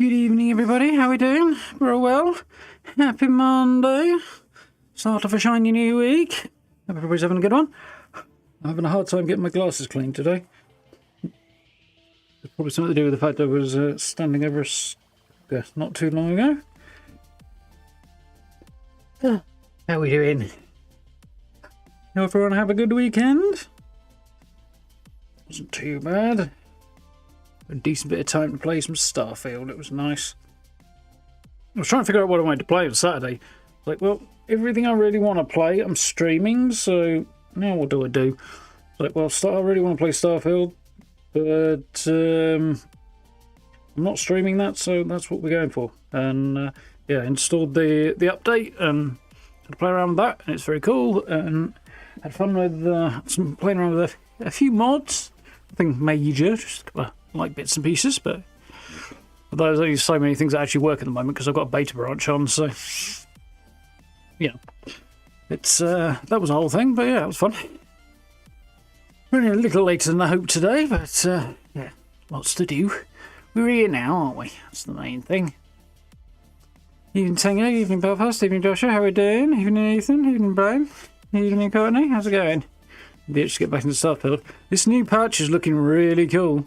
Good evening, everybody. How are we doing? We're all well. Happy Monday. Start of a shiny new week. Hope everybody's having a good one. I'm having a hard time getting my glasses cleaned today. It's probably something to do with the fact I was standing over a desk not too long ago. How are we doing? Everyone have a good weekend? Wasn't too bad. A decent bit of time to play some Starfield. It was nice. I was trying to figure out what I wanted to play on Saturday. Like, well, everything I really want to play, I'm streaming, so now what do I do? Like, well, I really want to play Starfield, but I'm not streaming that, so that's what we're going for. And yeah, installed the update and had to play around with that, and it's very cool. And had fun with playing around with a few mods. Nothing major, just a couple of like bits and pieces, but there's only so many things that actually work at the moment because I've got a beta branch on, so yeah, it's that was a whole thing. But yeah, it was fun. Running a little later than I hoped today, but yeah, lots to do. We're here now, aren't we? That's the main thing. Evening Tango, evening Belfast, evening Joshua, how are we doing? Evening Ethan, evening Brian, evening Courtney, how's it going? Maybe just get back into Starfield. This new patch is looking really cool.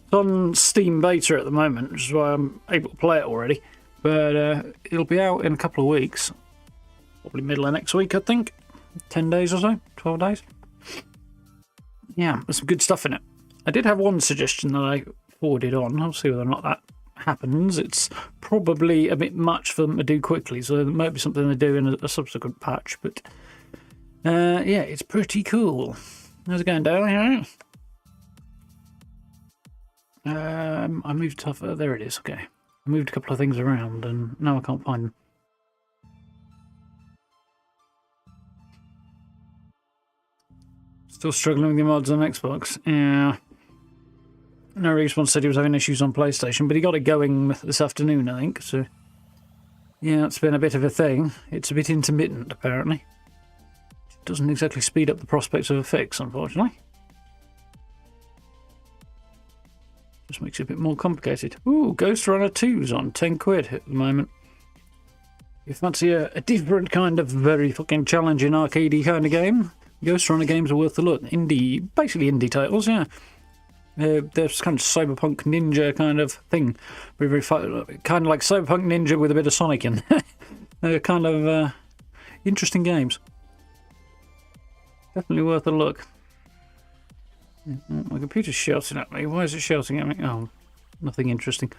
It's on Steam beta at the moment, which is why I'm able to play it already. But it'll be out in a couple of weeks. Probably middle of next week, I think. 10 days or so, 12 days. Yeah, there's some good stuff in it. I did have one suggestion that I forwarded on. I'll see whether or not that happens. It's probably a bit much for them to do quickly, so there might be something they do in a subsequent patch. But yeah, it's pretty cool. How's it going, Dale? You all right? I moved stuff. There it is. Okay, I moved a couple of things around, and now I can't find them. Still struggling with your mods on Xbox. Yeah. No, Respawn said he was having issues on PlayStation, but he got it going this afternoon, I think. So yeah, it's been a bit of a thing. It's a bit intermittent, apparently. It doesn't exactly speed up the prospects of a fix, unfortunately. Just makes it a bit more complicated. Ooh, Ghost Runner 2's on 10 quid at the moment. If you fancy a different kind of very fucking challenging arcadey kind of game, Ghost Runner games are worth the look. Basically indie titles, yeah. They're kind of cyberpunk ninja kind of thing. Very kind of like cyberpunk ninja with a bit of Sonic in. They're kind of interesting games. Definitely worth a look. My computer's shouting at me. Why is it shouting at me? Oh, nothing interesting.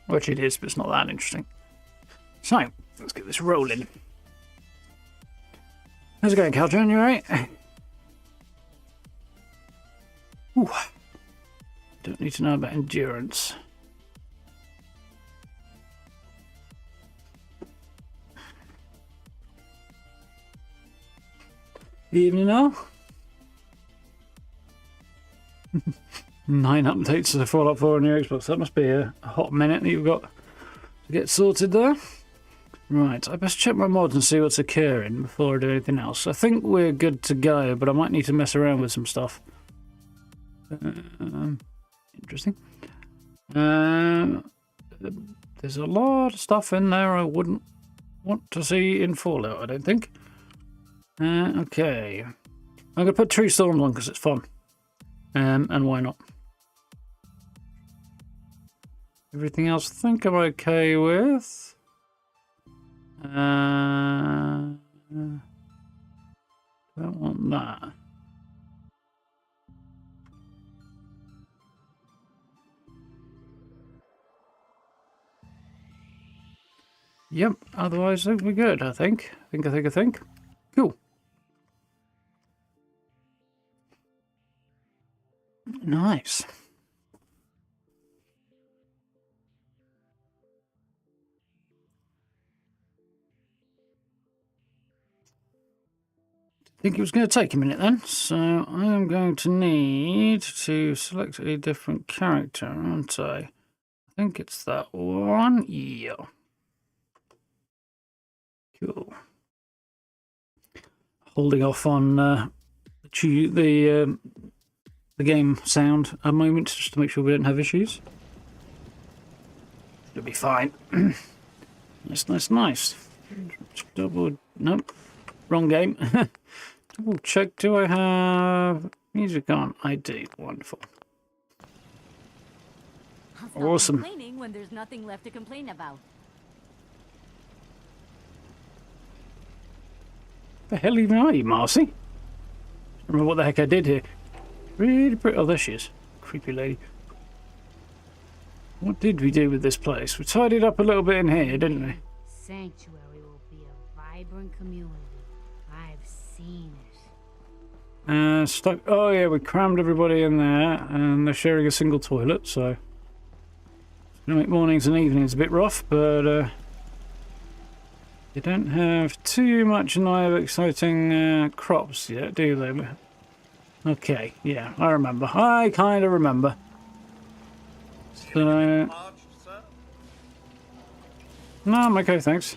Which it is, but it's not that interesting. So, let's get this rolling. How's it going, Caltron? You alright? Ooh. Don't need to know about endurance. Evening all. 9 updates to Fallout 4 on your Xbox. That must be a hot minute that you've got to get sorted there. Right, I best check my mods and see what's occurring before I do anything else. I think we're good to go, but I might need to mess around with some stuff. Interesting. There's a lot of stuff in there I wouldn't want to see in Fallout, I don't think. Okay. I'm going to put True Storms on because it's fun. And why not? Everything else I think I'm okay with. Don't want that. Yep, otherwise I think we're good, I think. I think. Cool. Nice. I think it was going to take a minute then, so I'm going to need to select a different character, aren't I? I think it's that one. Yeah. Cool. Holding off on the game sound a moment just to make sure we don't have issues. It'll be fine. Nice. Double... Nope. Wrong game. Double check. Do I have music on? I do. Wonderful. Awesome. Complaining when there's nothing left to complain about. The hell even are you, Marcy? I remember what the heck I did here. Really pretty. Oh, there she is. Creepy lady. What did we do with this place? We tidied up a little bit in here, didn't we? Sanctuary will be a vibrant community. I've seen it. Stuck. Oh yeah, we crammed everybody in there, and they're sharing a single toilet, so it's gonna make mornings and evenings a bit rough, but they don't have too much in the way of exciting crops yet, do they? Okay, yeah, I remember. I kind of remember. So, no, I'm okay, thanks.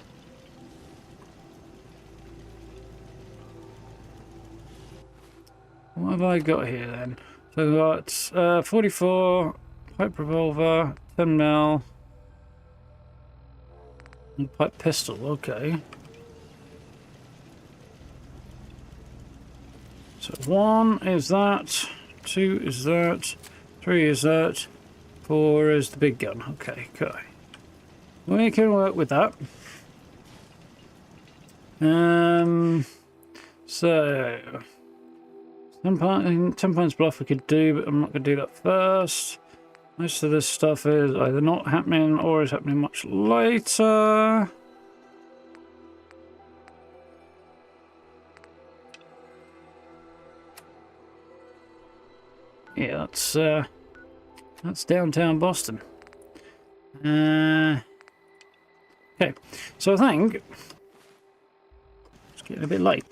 What have I got here then? So I've got 44 pipe revolver, 10 mil, and pipe pistol. Okay. So 1 is that, 2 is that, 3 is that, 4 is the big gun. Okay. We can work with that. So 10 points bluff we could do, but I'm not going to do that first. Most of this stuff is either not happening or is happening much later. Yeah, that's downtown Boston. Okay, so I think it's getting a bit late.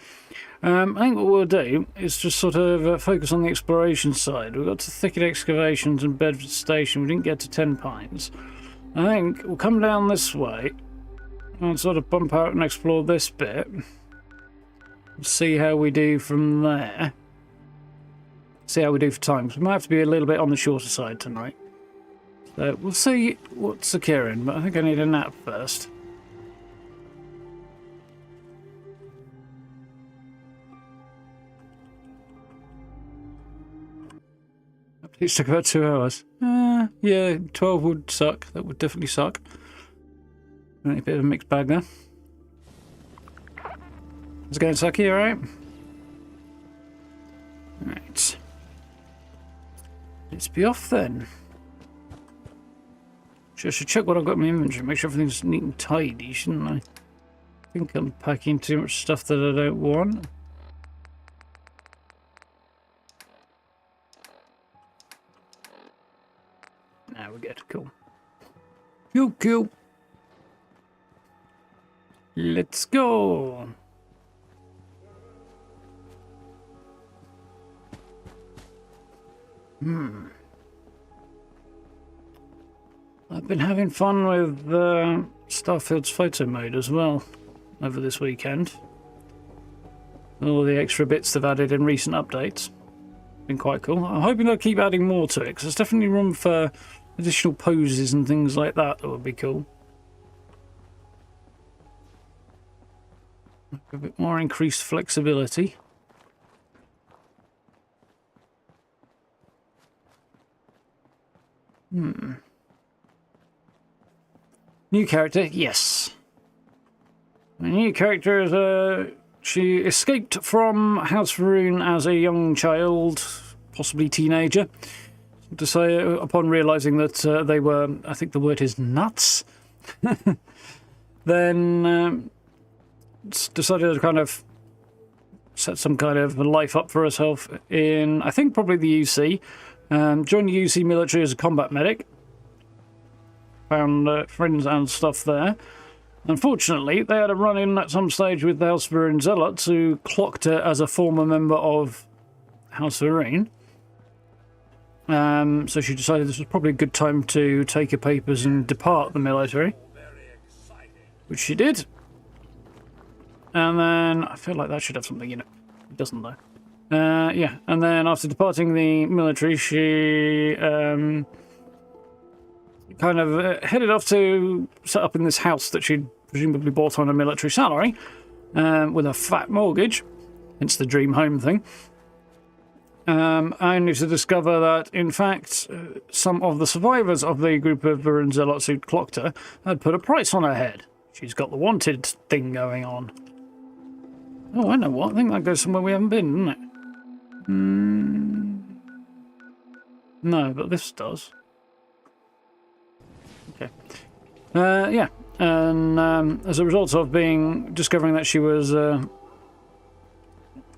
I think what we'll do is just sort of focus on the exploration side. We've got to Thicket Excavations and Bedford Station. We didn't get to 10 Pines. I think we'll come down this way and sort of bump out and explore this bit. See how we do from there. See how we do for time. We might have to be a little bit on the shorter side tonight. So we'll see what's occurring, but I think I need a nap first. It took about 2 hours. Yeah, 12 would suck. That would definitely suck. A bit of a mixed bag there. How's it going, Saki? Alright? Right. Let's be off then. I should check what I've got in my inventory, make sure everything's neat and tidy, shouldn't I? I think I'm packing too much stuff that I don't want. Now we're good. Cool. Cool. Let's go. I've been having fun with Starfield's photo mode as well over this weekend. All the extra bits they've added in recent updates. Been quite cool. I'm hoping they'll keep adding more to it, because there's definitely room for additional poses and things like that would be cool. A bit more increased flexibility. New character, yes. The new character is she escaped from House Varun as a young child, possibly teenager. To say, upon realising that they were, I think the word is nuts, then decided to kind of set some kind of life up for herself in, I think, probably the UC. Joined the UC military as a combat medic. Found friends and stuff there. Unfortunately, they had a run-in at some stage with the House Varun Zealots, who clocked her as a former member of House Varun. So she decided this was probably a good time to take her papers and depart the military. Which she did. And then, I feel like that should have something in it. It doesn't though. Yeah, and then after departing the military, she kind of headed off to set up in this house that she'd presumably bought on a military salary with a fat mortgage, hence the dream home thing. Only to discover that, in fact, some of the survivors of the group of Varun zealots who'd clocked her had put a price on her head. She's got the wanted thing going on. Oh, I know what. I think that goes somewhere we haven't been, doesn't it? No, but this does. Okay. Yeah. And as a result of discovering that she was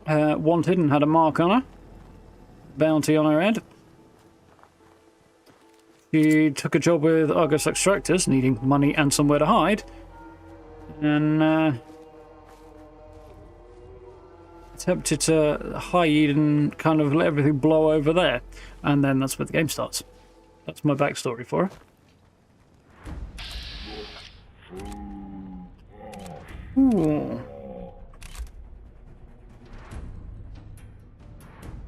wanted and had a mark on her, bounty on her head, she took a job with Argos Extractors, needing money and somewhere to hide, and attempted to hide and kind of let everything blow over there. And then that's where the game starts. That's my backstory for her. Ooh.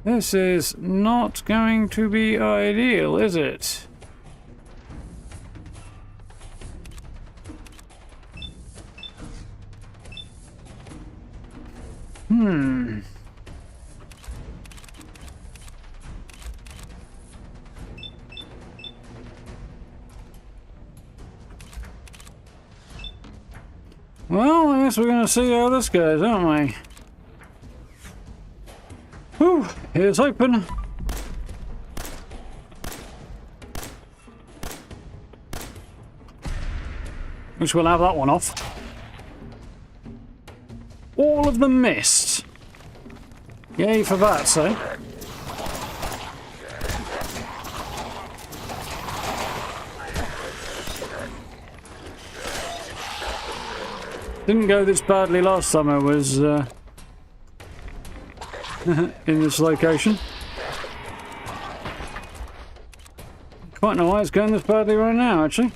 This is not going to be ideal, is it? Well, I guess we're going to see how this goes, aren't we? Whew, here's hoping. Which we'll have that one off. All of them missed. Yay for that, so. Didn't go this badly last time I was in this location. Quite know why it's going this badly right now, actually.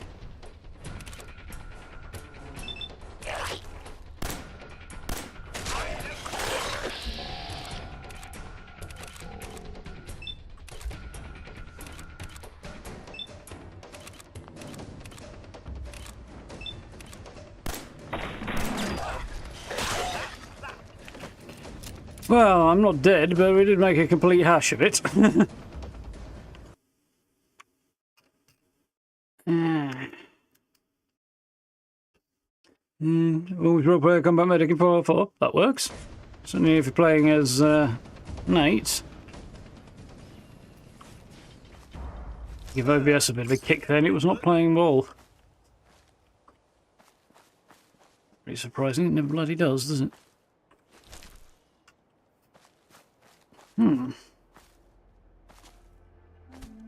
Well, I'm not dead, but we did make a complete hash of it. Always role player combat medic in 404. That works. Certainly if you're playing as Nate. Give OBS a bit of a kick then, it was not playing ball. Pretty surprising, it never bloody does it?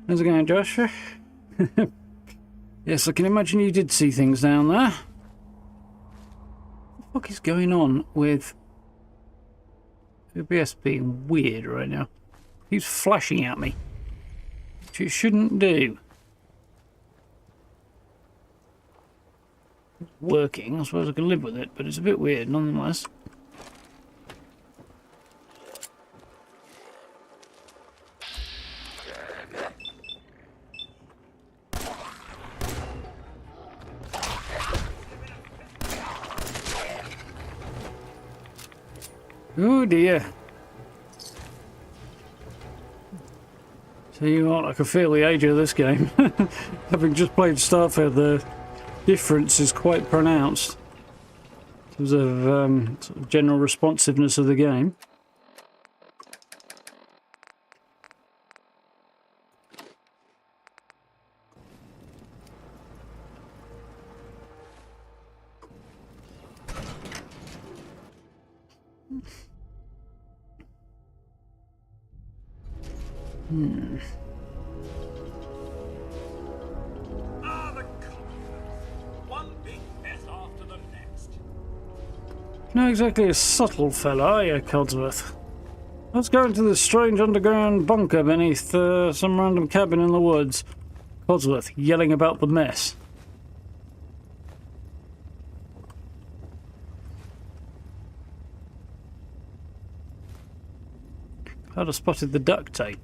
How's it going, Josh? Yes, I can imagine you did see things down there. What the fuck is going on with OBS being weird right now? He's flashing at me, which it shouldn't do. It's working, I suppose I can live with it, but it's a bit weird nonetheless. Oh dear. Tell you what, I can feel the age of this game. Having just played Starfield, the difference is quite pronounced in terms of sort of general responsiveness of the game. The Commonwealth. One big mess after the next. Not exactly a subtle fella, are you, Codsworth? Let's go into this strange underground bunker beneath some random cabin in the woods. Codsworth yelling about the mess. I'd have spotted the duct tape.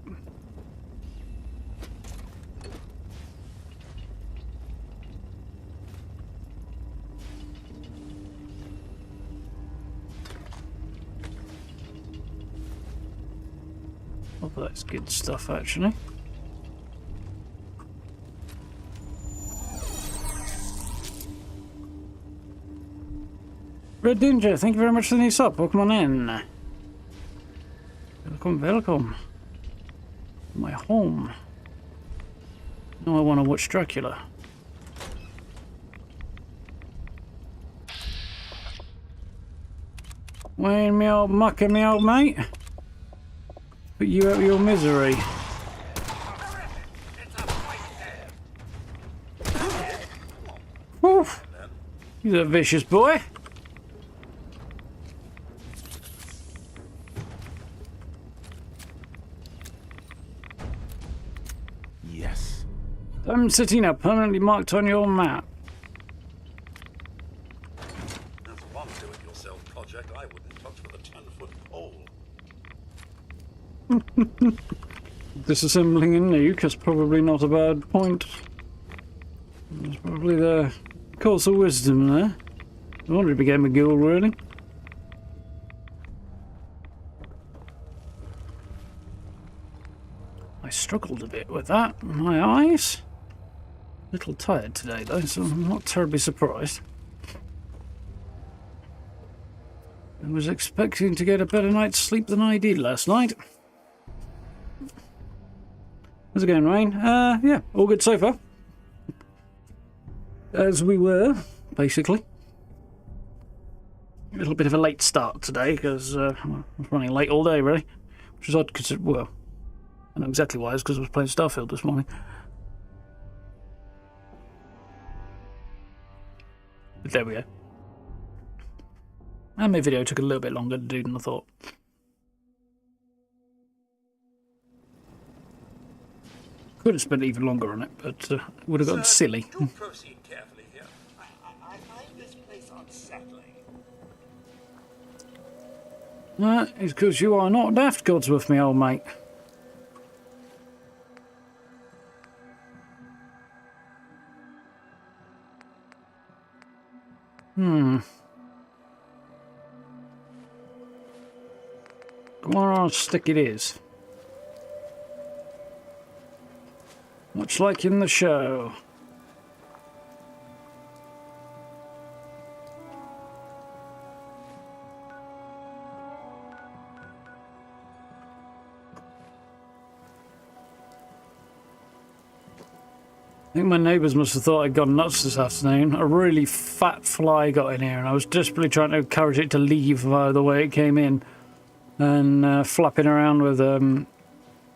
Oh, that's good stuff, actually. Red Danger, thank you very much for the new sub. Welcome on in. Welcome, welcome. My home. Now I want to watch Dracula. Wayne, me old mucker, me old mate. Put you out of your misery. Woof. He's a vicious boy. Yes. Cittina permanently marked on your map. That's one do-it-yourself project I wouldn't touch with a 10-foot pole. Disassembling a nuke is probably not a bad point. There's probably the course of wisdom there. I wonder if he became a ghoul, really. I struggled a bit with that. My eyes? A little tired today, though, so I'm not terribly surprised. I was expecting to get a better night's sleep than I did last night. How's it going, Rain? Yeah, all good so far. As we were, basically. A little bit of a late start today, because I was running late all day, really. Which is odd, because, well, I know exactly why, it's because I was playing Starfield this morning. But there we go. And my video took a little bit longer to do than I thought. Could have spent even longer on it, but it would have gotten silly. Do proceed carefully here. I find this place unsettling. It's because you are not daft, Godsworth, me old mate. Come on, stick it is. Much like in the show. I think my neighbours must have thought I'd gone nuts this afternoon. A really fat fly got in here and I was desperately trying to encourage it to leave via the way it came in. And flapping around with,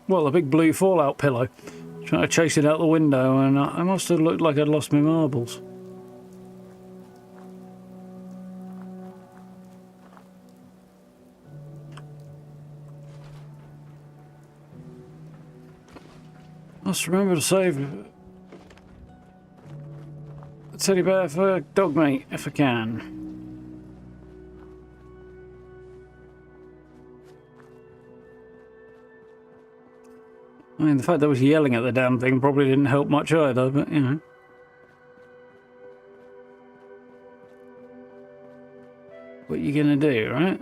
well, a big blue fallout pillow. Trying to chase it out the window, and I must have looked like I'd lost my marbles. Must remember to save a teddy bear for dog meat if I can. I mean, the fact that I was yelling at the damn thing probably didn't help much either, but, you know. What you gonna do, right?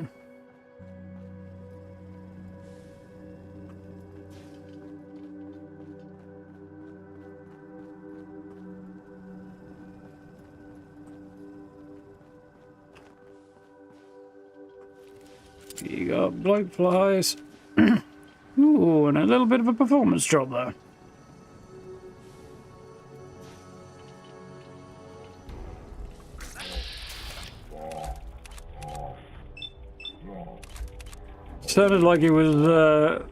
You got bloke flies. Ooh, and a little bit of a performance drop there. Sounded like it was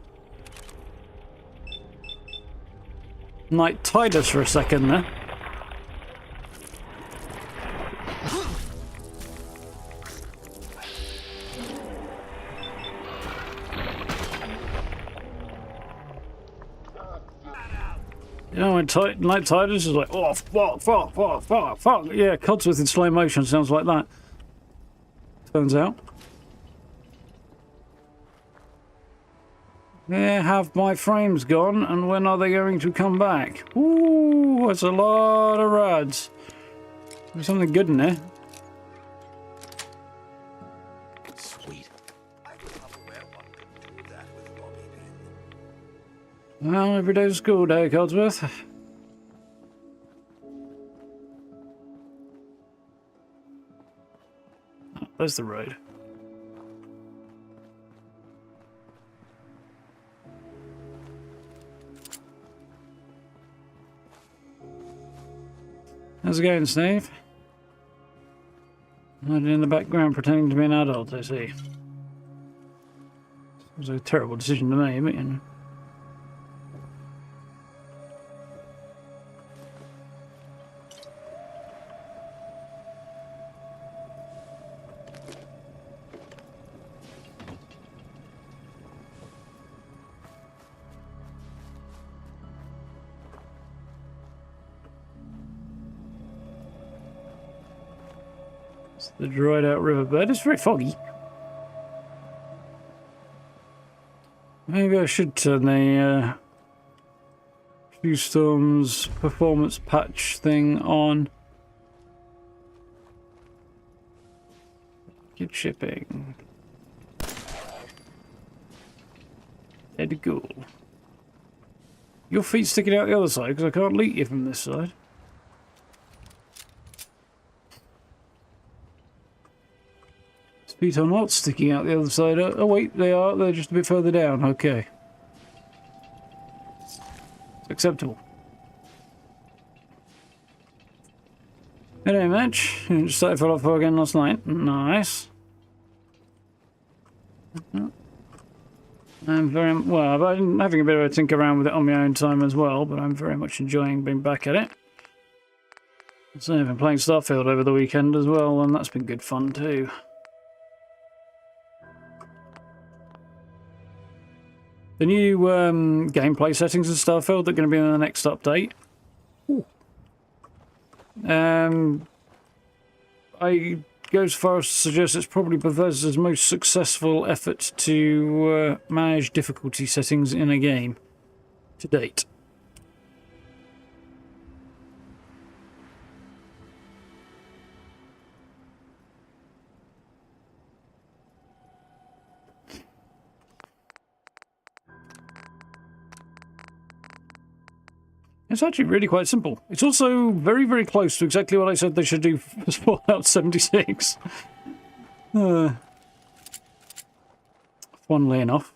Night Tidus for a second there. You know, when Night Tidus is like, oh, fuck. Yeah, Codsworth in slow motion sounds like that. Turns out. Where have my frames gone, and when are they going to come back? Ooh, that's a lot of rods. There's something good in there. Sweet. I was not aware one could do that with Bobby Pin. Well, every day's a school day, Codsworth. Oh, there's the road. How's it going, Steve? Hiding in the background pretending to be an adult, I see. It was a terrible decision to make, but you know. It's the dried out riverbed. It's very foggy. Maybe I should turn the Few Storms performance patch thing on. Get shipping. Dead ghoul. Your feet sticking out the other side because I can't leak you from this side. Feet are not sticking out the other side. Oh wait, they are. They're just a bit further down. Okay. It's acceptable. Anyway, match. Just started full off again last night. Nice. I'm very well. I'm having a bit of a tinker around with it on my own time as well, but I'm very much enjoying being back at it. So I've been playing Starfield over the weekend as well, and that's been good fun too. The new gameplay settings in Starfield that are going to be in the next update. Ooh. I go as far as to suggest it's probably Bethesda's most successful effort to manage difficulty settings in a game to date. It's actually really quite simple. It's also very, very close to exactly what I said they should do for Fallout 76. Funnily enough.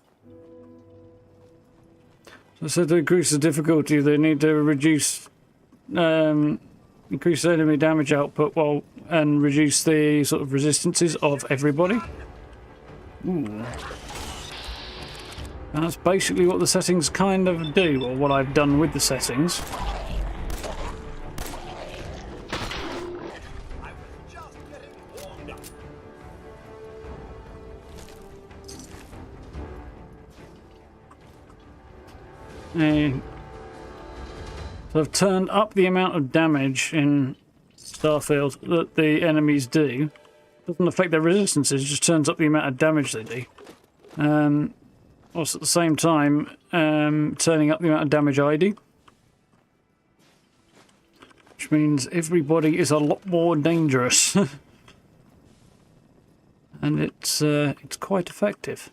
So I said to increase the difficulty, they need to reduce, increase the enemy damage output and reduce the sort of resistances of everybody. Ooh. And that's basically what the settings kind of do, or what I've done with the settings. I was just getting warmed up. So I've turned up the amount of damage in Starfield that the enemies do. Doesn't affect their resistances, it just turns up the amount of damage they do. Also at the same time, turning up the amount of damage I do. Which means everybody is a lot more dangerous. And it's quite effective.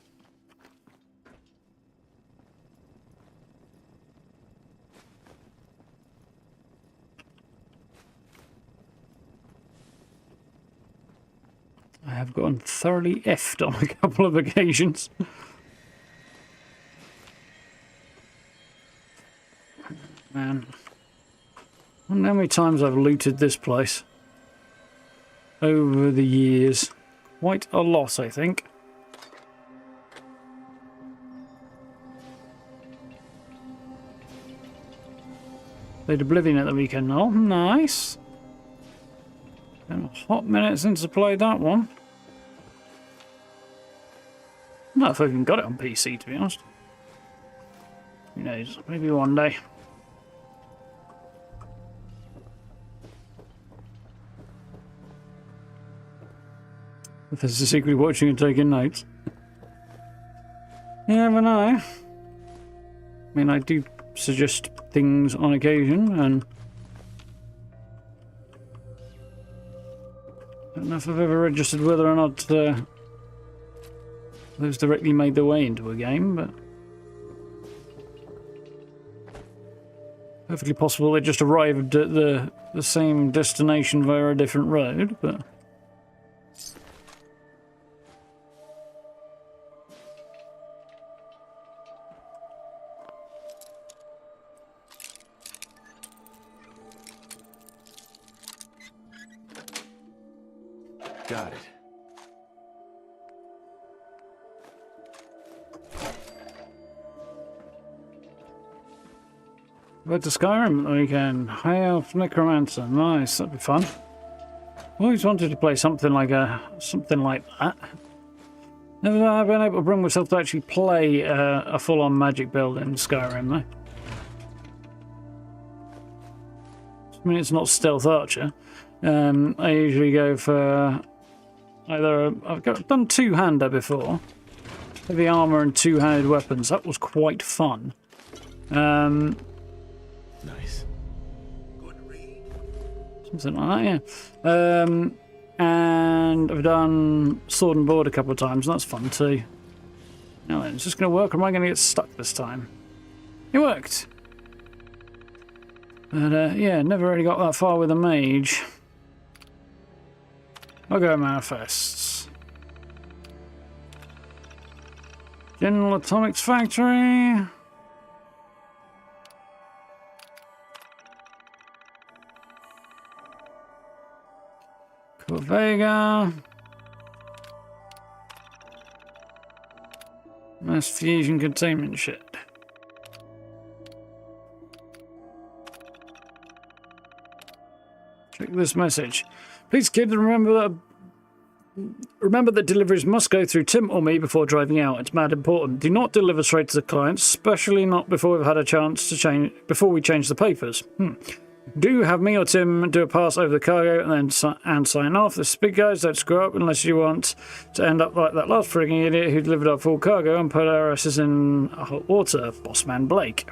I have gotten thoroughly effed on a couple of occasions. Man. I wonder how many times I've looted this place over the years. Quite a lot, I think. Played Oblivion at the weekend. Oh, nice. Been a hot minute since I played that one. I don't know if I've even got it on PC, to be honest. Who knows? Maybe one day. If there's a secret watching and taking notes. You never know. I mean, I do suggest things on occasion, and I don't know if I've ever registered whether or not those directly made their way into a game, but Perfectly possible they just arrived at the same destination via a different road, but... Got it. Back to Skyrim we can. High Elf Necromancer. Nice, that'd be fun. Always wanted to play something like that. Never been able to bring myself to actually play a full-on magic build in Skyrim though. I mean, it's not stealth archer. I usually go for either I've done two-hander before, heavy armor and two-handed weapons. That was quite fun. Nice. Good read. Something like that, yeah. And I've done sword and board a couple of times, and that's fun too. Now then, is this going to work, or am I going to get stuck this time? It worked! But yeah, never really got that far with a mage. I'll go manifests. General Atomics Factory. Vega. Mass fusion containment shed. Check this message. Please, kid, remember that deliveries must go through Tim or me before driving out. It's mad important. Do not deliver straight to the client, especially not before we've had a chance to change. Before we change the papers. Do have me or Tim do a pass over the cargo and then sign off. This is big, guys. Don't screw up unless you want to end up like that last frigging idiot who delivered our full cargo and put our asses in hot water, Bossman Blake.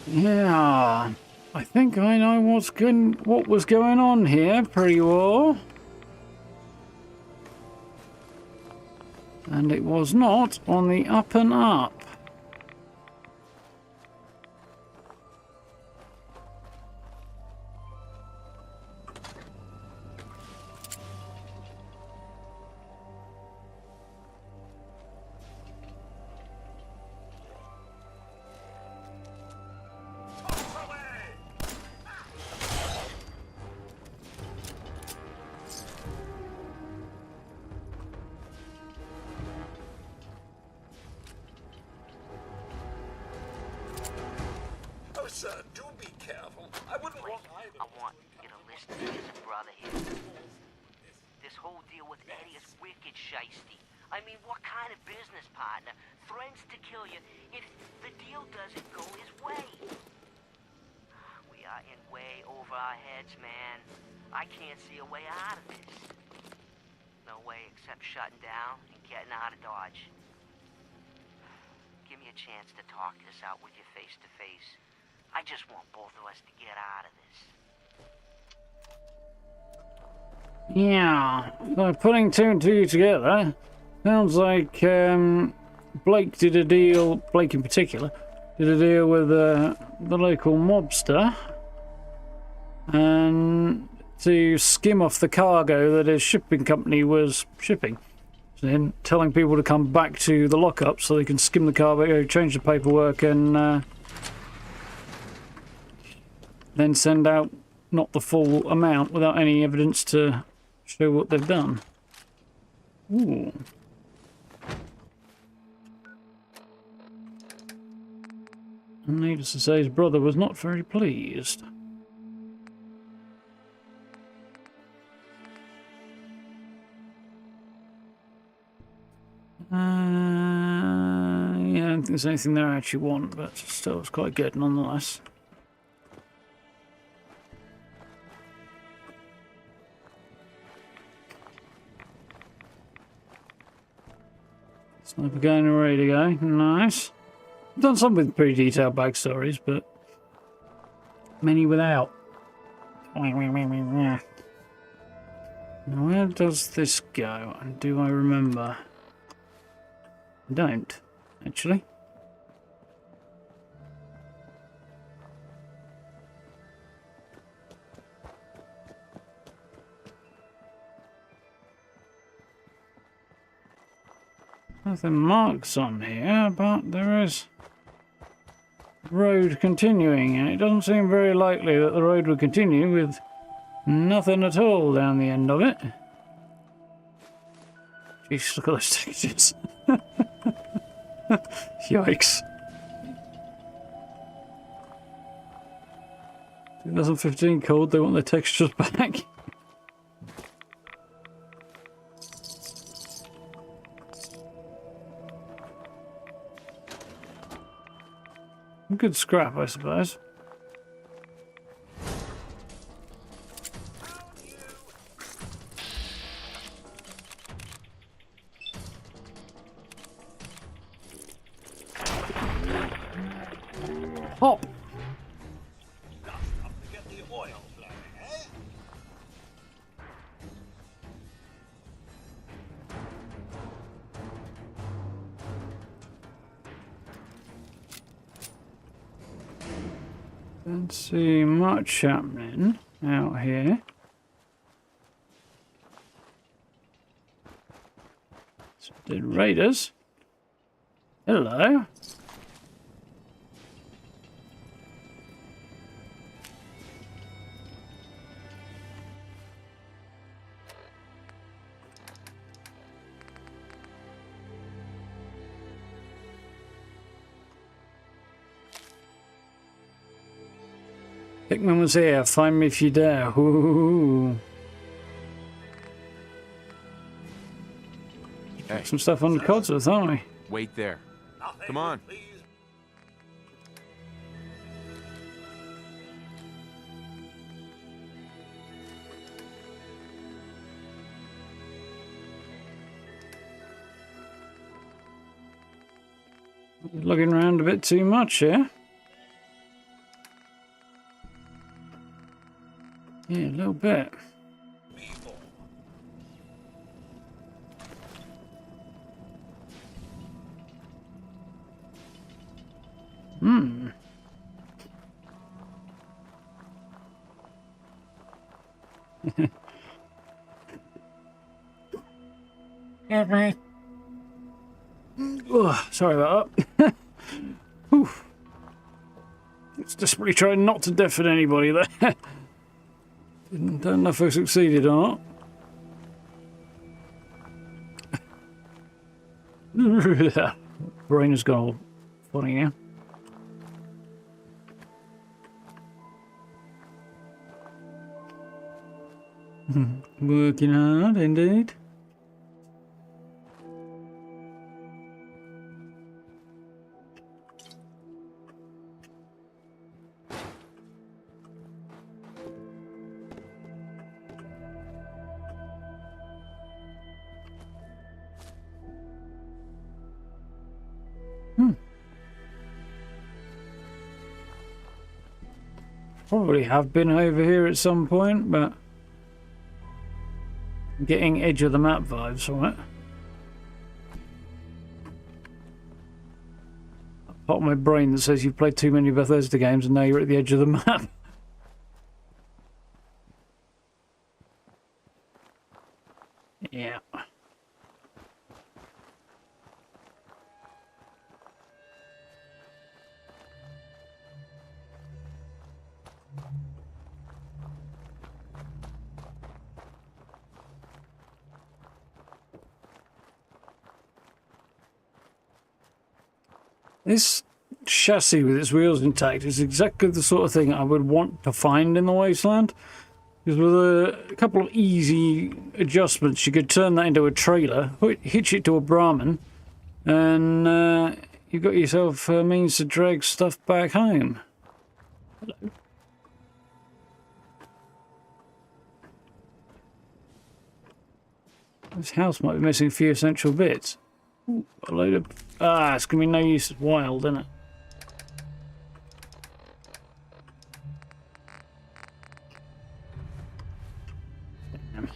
Yeah, I think I know what was going on here pre-war. And it was not on the up and up. Sir, do be careful. I wouldn't want either. I want you to listen to this, brother here. This whole deal with Eddie is wicked shiesty. I mean, what kind of business partner threatens to kill you if the deal doesn't go his way? We are in way over our heads, man. I can't see a way out of this. No way except shutting down and getting out of Dodge. Give me a chance to talk this out with you face to face. I just want both of us to get out of this. Yeah, so putting two and two together, sounds like Blake did a deal, Blake in particular, did a deal with the local mobster and to skim off the cargo that his shipping company was shipping. So then telling people to come back to the lockup so they can skim the cargo, change the paperwork and then send out not the full amount without any evidence to show what they've done. Ooh. And needless to say, his brother was not very pleased. Yeah, I don't think there's anything there I actually want, but still it's quite good nonetheless. Sniper gun ready to go. Nice. I've done some with pretty detailed backstories, but many without. Now where does this go? And do I remember? I don't, actually. Nothing marks on here, but there is road continuing, and it doesn't seem very likely that the road would continue with nothing at all down the end of it. Jeez, look at those textures. Yikes. 2015 code, they want their textures back. Good scrap, I suppose. Hop! Just up to get the oil flowing, eh? Don't see much happening out here. Spotted raiders. Hello. Hickman was here. Find me if you dare. Ooh. Hey, Some stuff on the Codsworth, aren't we? wait there. Nothing, Come on. please. Looking around a bit too much here. Yeah, a little bit. People. Hmm. Oh, sorry about that. Whew. It's desperately trying not to deafen anybody there. Don't know if I succeeded or not. Brain has gone all funny now. Working hard indeed. Probably have been over here at some point, but I'm getting edge of the map vibes from it. Part of my brain that says you've played too many Bethesda games and now you're at the edge of the map. Yeah. This chassis with its wheels intact is exactly the sort of thing I would want to find in the Wasteland. Because with a couple of easy adjustments, you could turn that into a trailer, hitch it to a Brahmin, and you've got yourself a means to drag stuff back home. Hello. This house might be missing a few essential bits. Ooh, a load of... Ah, it's going to be no use as wild, isn't it? Damn.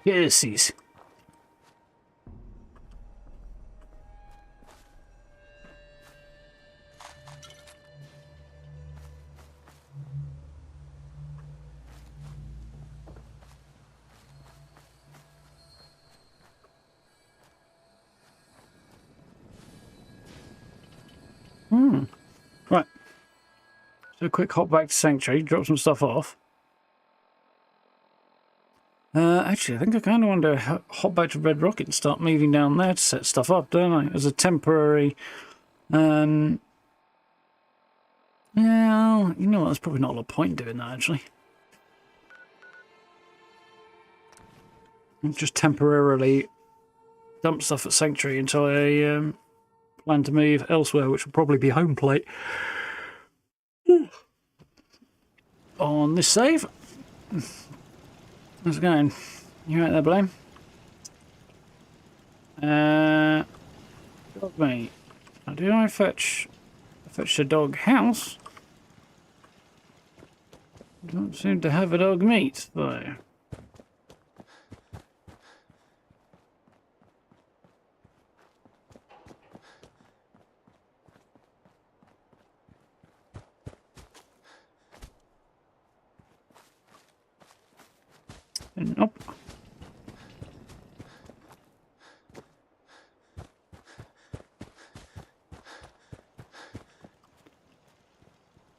Curses. Right. So a quick hop back to Sanctuary, drop some stuff off. Actually, I think I kind of want to hop back to Red Rocket and start moving down there to set stuff up, don't I? As a temporary... yeah, you know what, there's probably not a lot of point doing that, actually. Just temporarily dump stuff at Sanctuary until I plan to move elsewhere, which will probably be home plate. On this save. How's it going? You right there, Blame? Dog meat. Now, did I fetch the dog house? Don't seem to have a dog meat, though. Nope.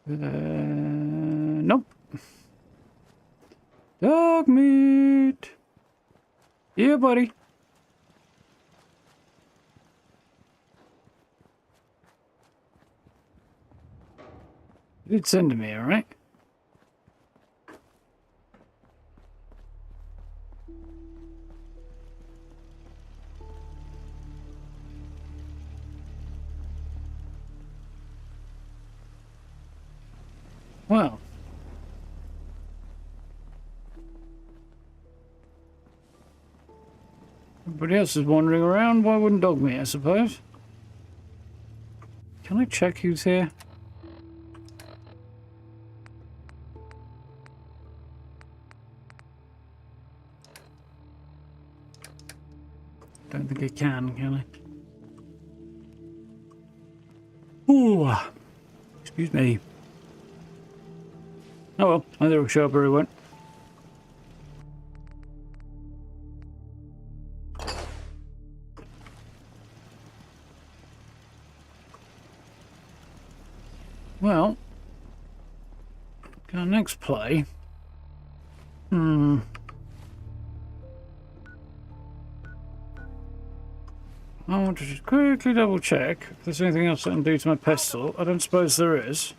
Nope. Dog meat. Yeah, buddy. You did send to me, alright? Well. Everybody else is wandering around. Why wouldn't dog meat, I suppose? Can I check who's here? Don't think I can I? Ooh. Excuse me. Oh well, either will show up or it won't. Well, our next play. I want to just quickly double check if there's anything else I can do to my pestle. I don't suppose there is.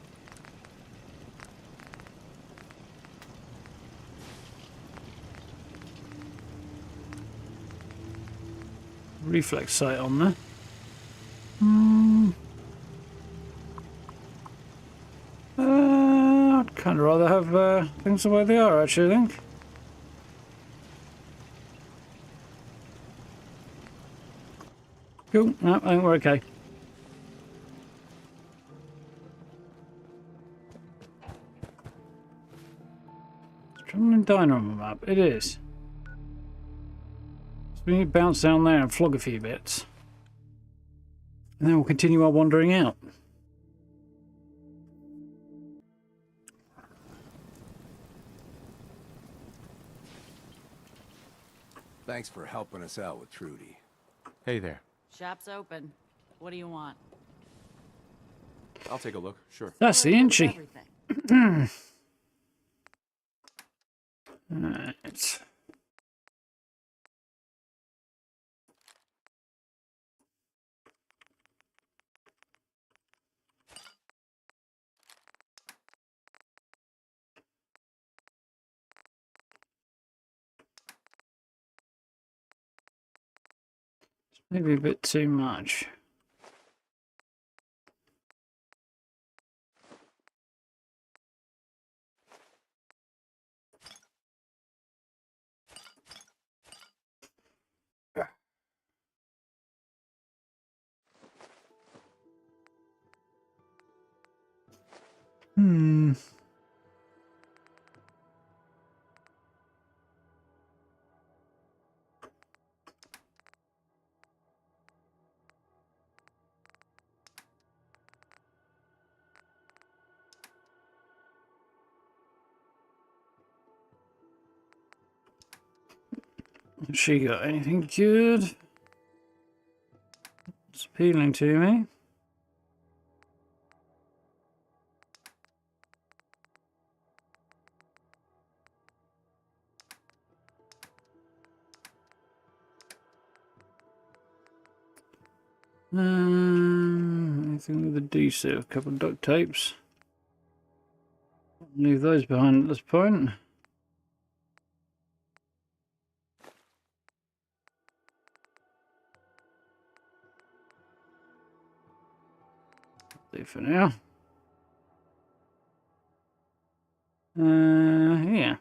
Reflex sight on there. I'd kind of rather have things the way they are, actually, I think. Cool. No, I think we're okay. Traveling diner on the map. It is. So we need to bounce down there and flog a few bits. And then we'll continue our wandering out. Thanks for helping us out with Trudy. Hey there. Shop's open. What do you want? I'll take a look, sure. That's the Inchi. Everything. Right. Maybe a bit too much. Has she got anything good? It's appealing to me. Anything with a decent, a couple of duct tapes. Leave those behind at this point. Do for now. Yeah.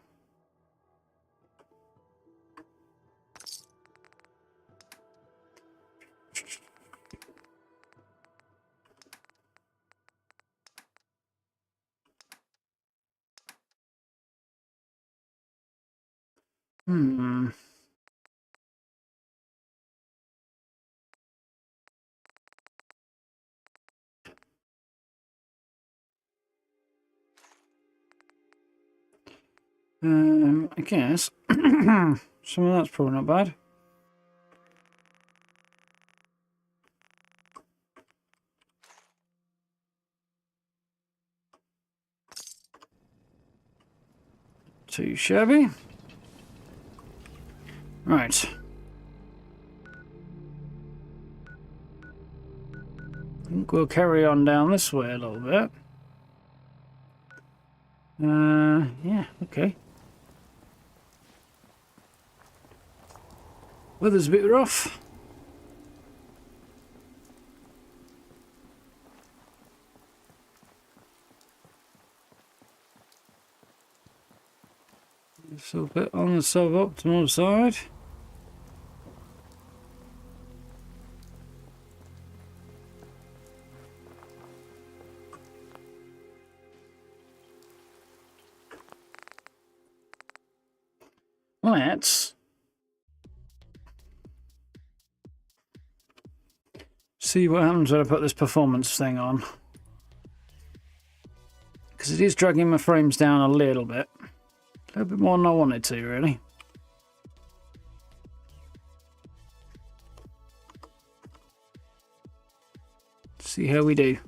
Hmm. I guess some of that's probably not bad. Too shabby. Right. I think we'll carry on down this way a little bit. Yeah, okay. Weather's a bit rough. It's a bit on the suboptimal side. Let's see what happens when I put this performance thing on. Because it is dragging my frames down a little bit. A little bit more than I wanted to, really. See how we do.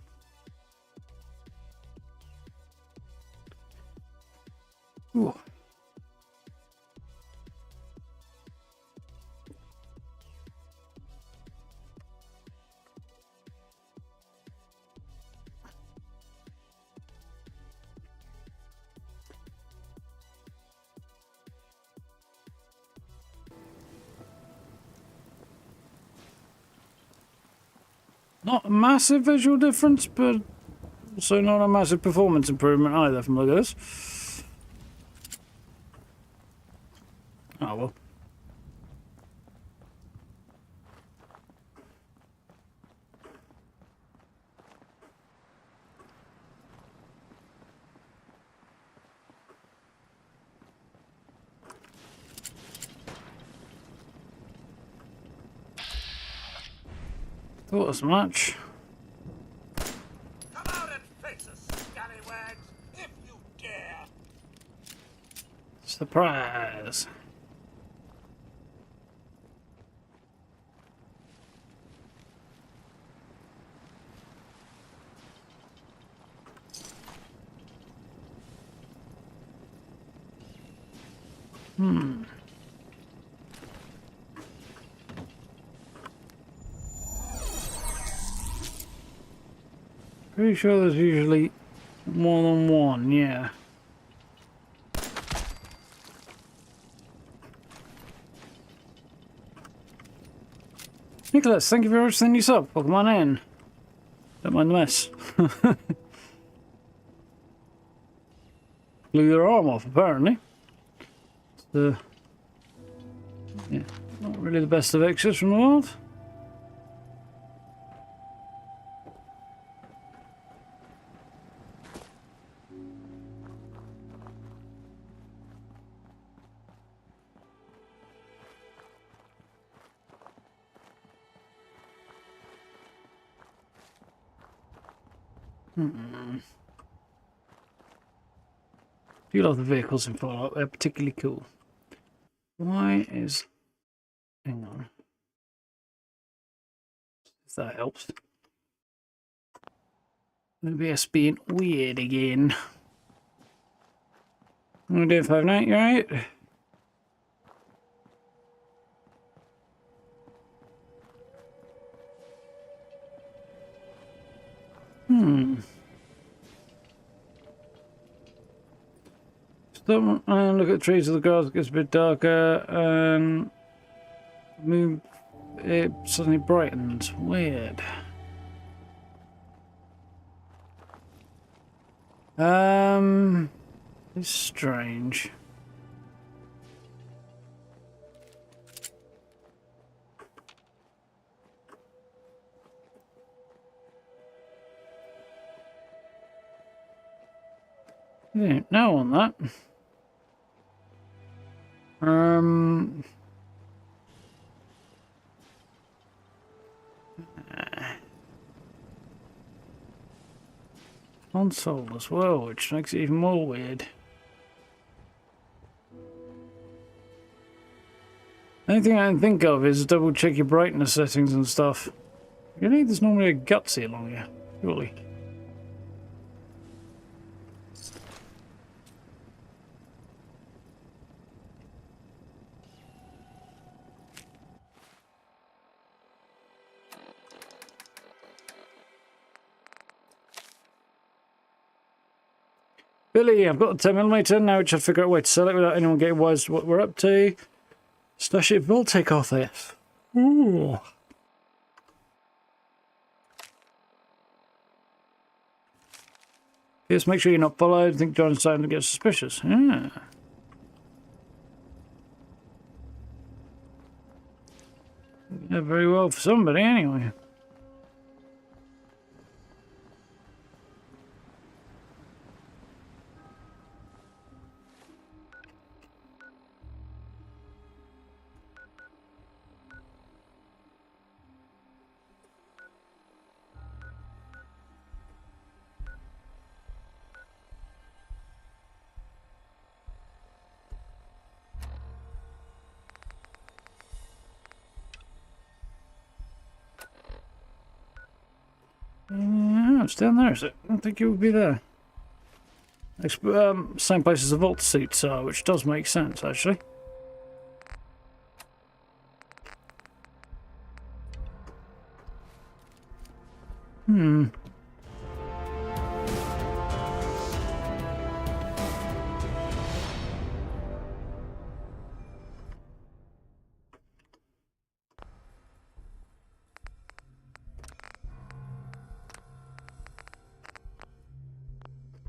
Ooh. Not a massive visual difference, but also not a massive performance improvement either from the look of this. Oh well. Thought as much. Come out and face us, scallywags, if you dare. Surprise. Pretty sure there's usually more than one, yeah. Nicholas, thank you very much for sending your sub. Welcome on in. Don't mind the mess. Blew their arm off, apparently. Yeah, not really the best of extras from the world. Do love the vehicles in Fallout, they're particularly cool. Why is Hang on. If that helps. OBS being weird again. I'm gonna do 5 night, you right? Stop and look at the trees of the grass, it gets a bit darker and move, it suddenly brightens. Weird. It's strange. Yeah, no on that. Console as well, which makes it even more weird. The only thing I can think of is double check your brightness settings and stuff. Really? There's normally a gutsy along here, surely. Billy, I've got the 10mm now, which I'll figure out a way to sell it without anyone getting wise to what we're up to. Starship will take off this. Ooh. Just make sure you're not followed. I think John's starting to get suspicious. Yeah. Yeah, very well for somebody anyway. It's down there, is it? I don't think it would be there. Same place as the vault suits are, which does make sense, actually.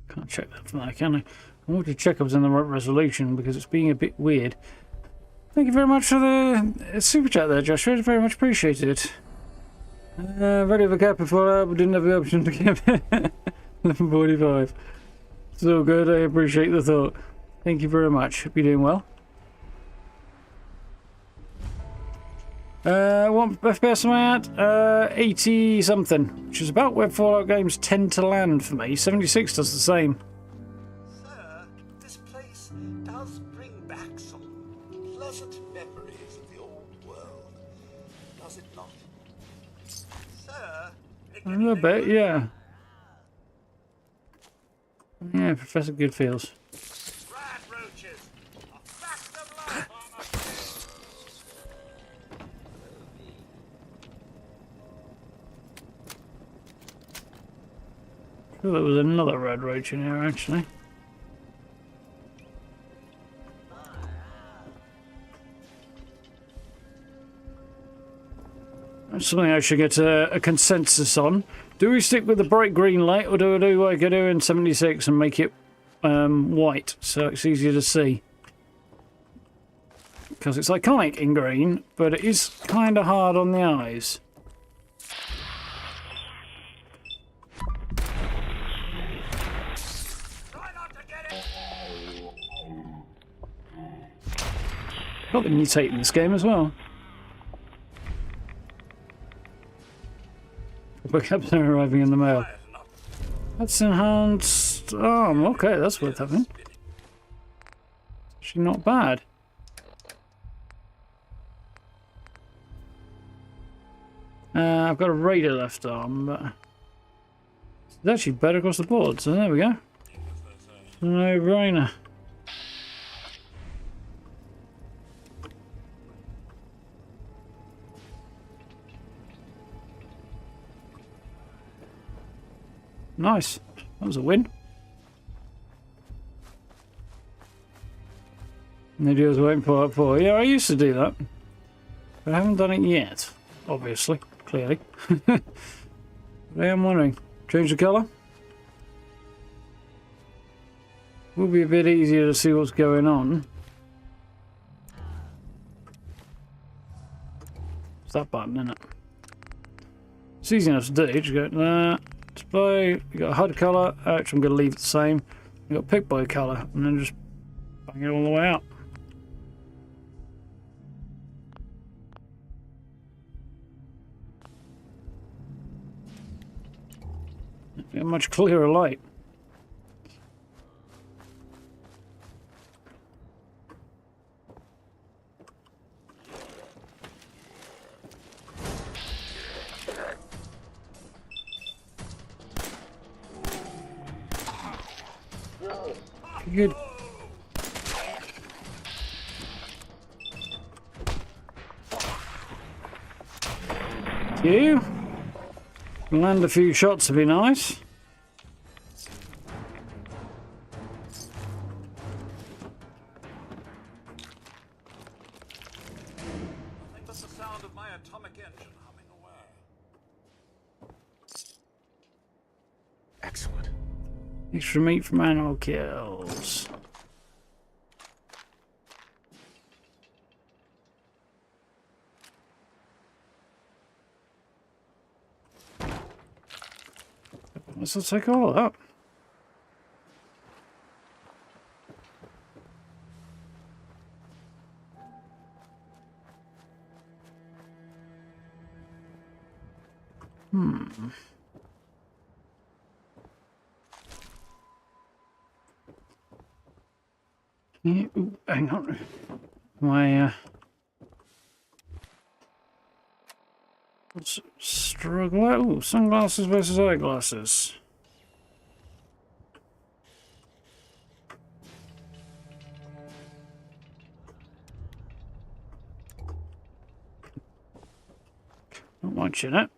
Can't check that from there, can I? I want to check I was in the right resolution because it's being a bit weird. Thank you very much for the super chat there, Joshua. It's very much appreciated. Ready for cap before I didn't have the option to cap it. 11:45. So good, I appreciate the thought. Thank you very much. Hope you're doing well. What FPS am I at? 80 something, which is about where Fallout games tend to land for me. 76 does the same. Sir, this place does bring back some pleasant memories of the old world, does it not? Sir, A little bit, yeah. Yeah, Professor Goodfields. rad roaches, a fact of life, armor. I thought there was another red roach in here, actually. That's something I should get a consensus on. Do we stick with the bright green light, or do we do what I could do in 76 and make it white so it's easier to see? Because it's iconic in green, but it is kind of hard on the eyes. Try not to get it. Got the mutate in this game as well. Backups are arriving in the mail. That's enhanced. Oh, okay, that's worth having. Actually, not bad. I've got a raider left arm, but it's actually better across the board, so there we go. No-brainer. Nice. That was a win. Maybe I was waiting for that for. Yeah, I used to do that. But I haven't done it yet. Obviously. Clearly. But I am wondering. Change the colour? Will be a bit easier to see what's going on. It's that button, isn't it? It's easy enough to do. Just go there. Display. You got a HUD colour. Actually, I'm going to leave it the same. You got pick by colour, and then just bang it all the way out. Get a much clearer light. Good. You land a few shots would be nice. I think that's the sound of my atomic engine humming away. Excellent. Extra meat from animal kills. Let's take all that. Yeah, ooh, hang on. My struggle. Ooh, sunglasses versus eyeglasses. Not much in it.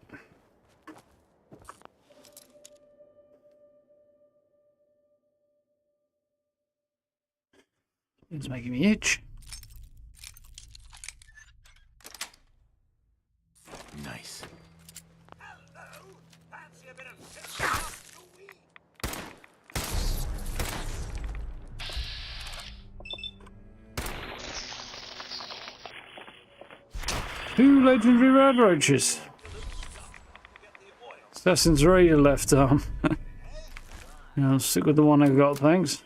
It's making me itch. Nice. Hello, fancy a bit of fish, do we? Two legendary rad roaches. Assassin's Raider left arm. Yeah, I'll stick with the one I've got, thanks.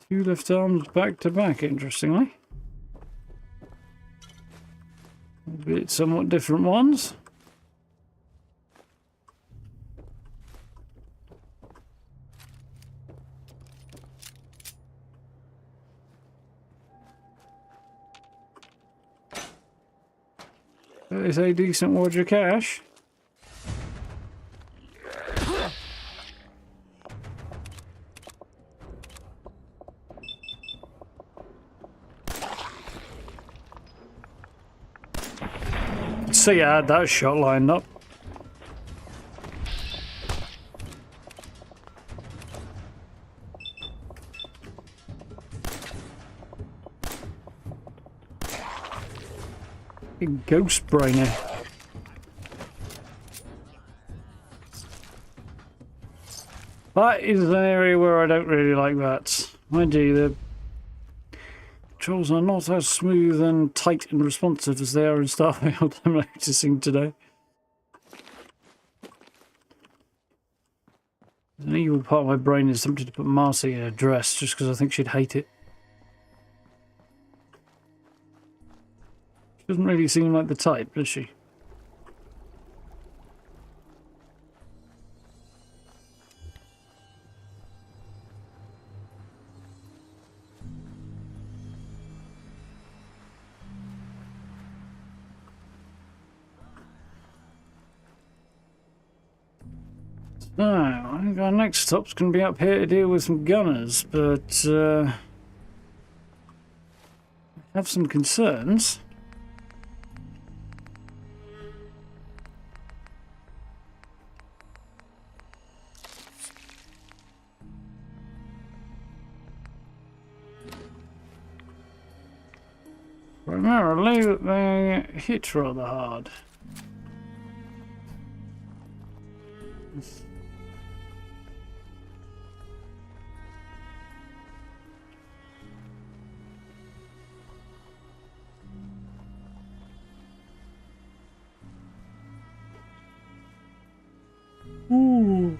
Two left arms back to back, interestingly. Albeit somewhat different ones. That is a decent wad of cash. See, I had that shot lined up. Big ghost brainer. That is an area where I don't really like that. I do. The controls are not as smooth and tight and responsive as they are in Starfield, I'm noticing today. An evil part of my brain is tempted to put Marcy in a dress just because I think she'd hate it. She doesn't really seem like the type, does she? I think our next stop's going to be up here to deal with some gunners, but I have some concerns. Primarily that they hit rather hard. Ooh.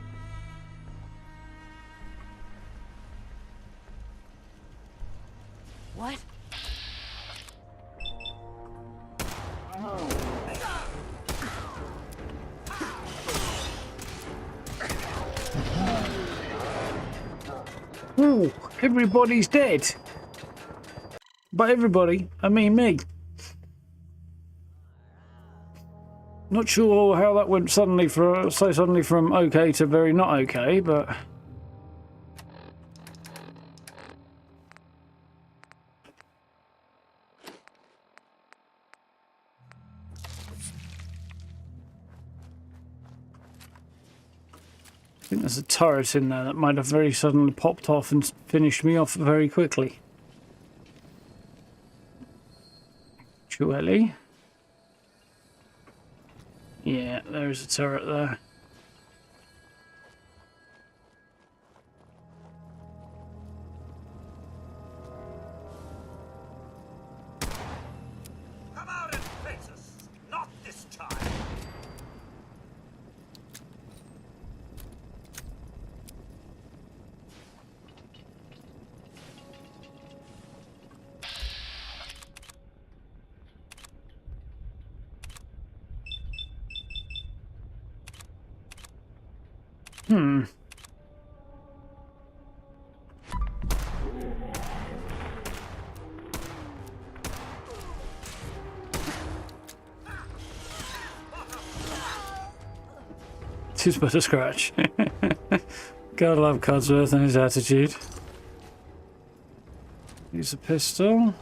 What? Ooh, everybody's dead. By everybody, I mean me. Not sure how that went suddenly from okay to very not okay, but I think there's a turret in there that might have very suddenly popped off and finished me off very quickly. Surely. Yeah, there's a turret there. Come out and face us! Not this time! Tis but a scratch. Gotta love Codsworth and his attitude. Use a pistol.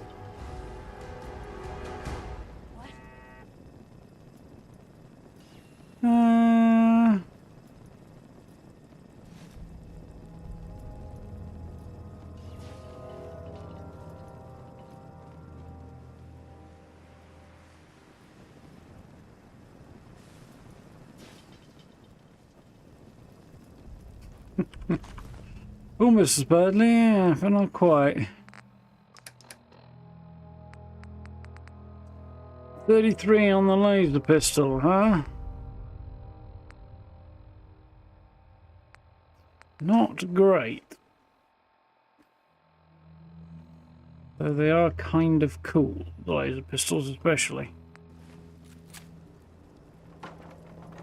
Almost as badly, yeah, but not quite. 33 on the laser pistol, huh? Not great. Though they are kind of cool, the laser pistols especially.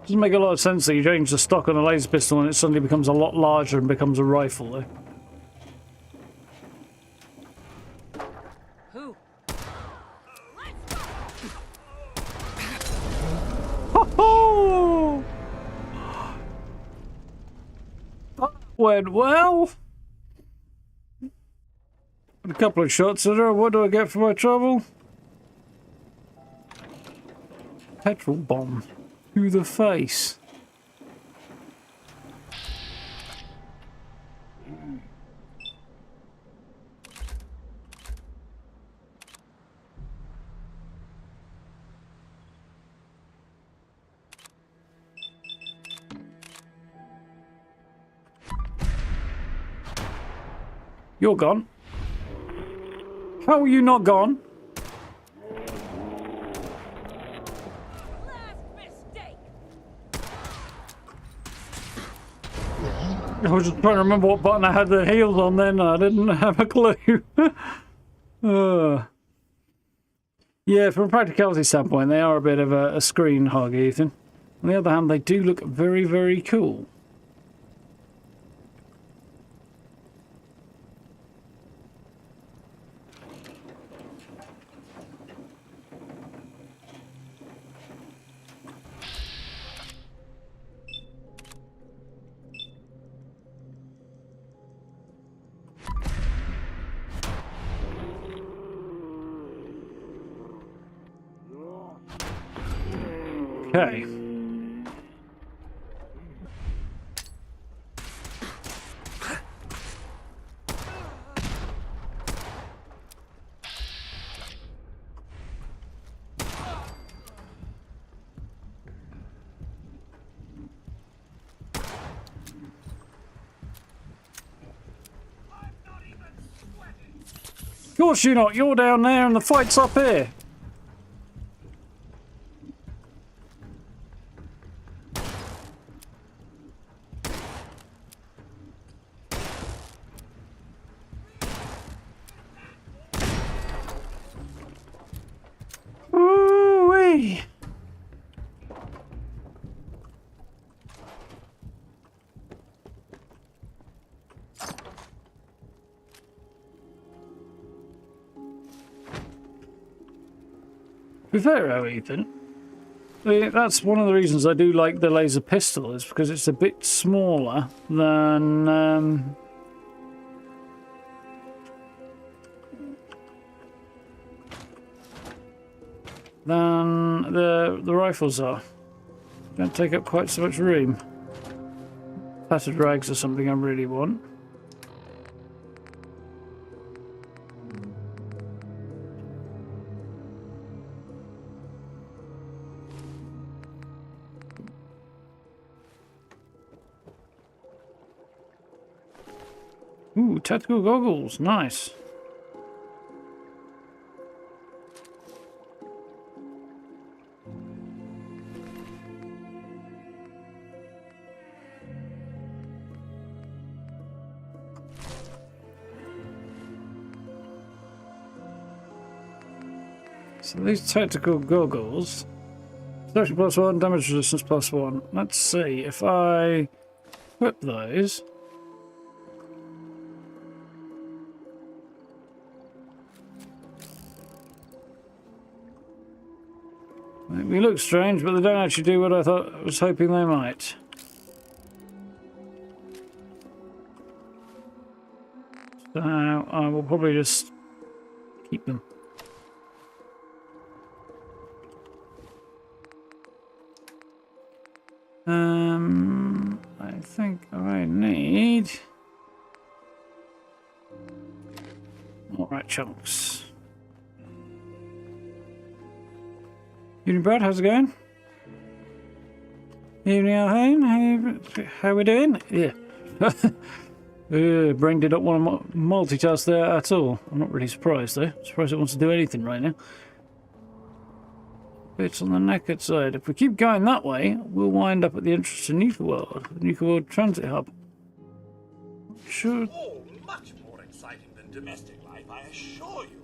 Doesn't make a lot of sense that you change the stock on a laser pistol and it suddenly becomes a lot larger and becomes a rifle, though. Who? Ho-ho! That went well. A couple of shots at her. What do I get for my trouble? Petrol bomb. To the face. You're gone. How are you not gone? I was just trying to remember what button I had the heels on then. I didn't have a clue. Yeah, from a practicality standpoint, they are a bit of a screen hog, Ethan. On the other hand, they do look very, very cool. Okay. Of course you're not. You're down there and the fight's up here. Ooh-wee. To be fair, though, Ethan, that's one of the reasons I do like the laser pistol, is because it's a bit smaller than the rifles are. Don't take up quite so much room. Battered rags are something I really want. Ooh, tactical goggles, nice. So these tactical goggles, protection +1, damage resistance +1. Let's see if I equip those. They look strange, but they don't actually do what I was hoping they might. So I will probably just keep them. I think I need all right chunks. Evening, Brad. How's it going? Evening, Alhane. How we doing? Yeah. Brain did not want to multitask there at all. I'm not really surprised though. Surprised it wants to do anything right now. Bits on the naked side. If we keep going that way, we'll wind up at the entrance to Nuka World, the Nuka World Transit Hub. Sure. Oh, much more exciting than domestic life, I assure you.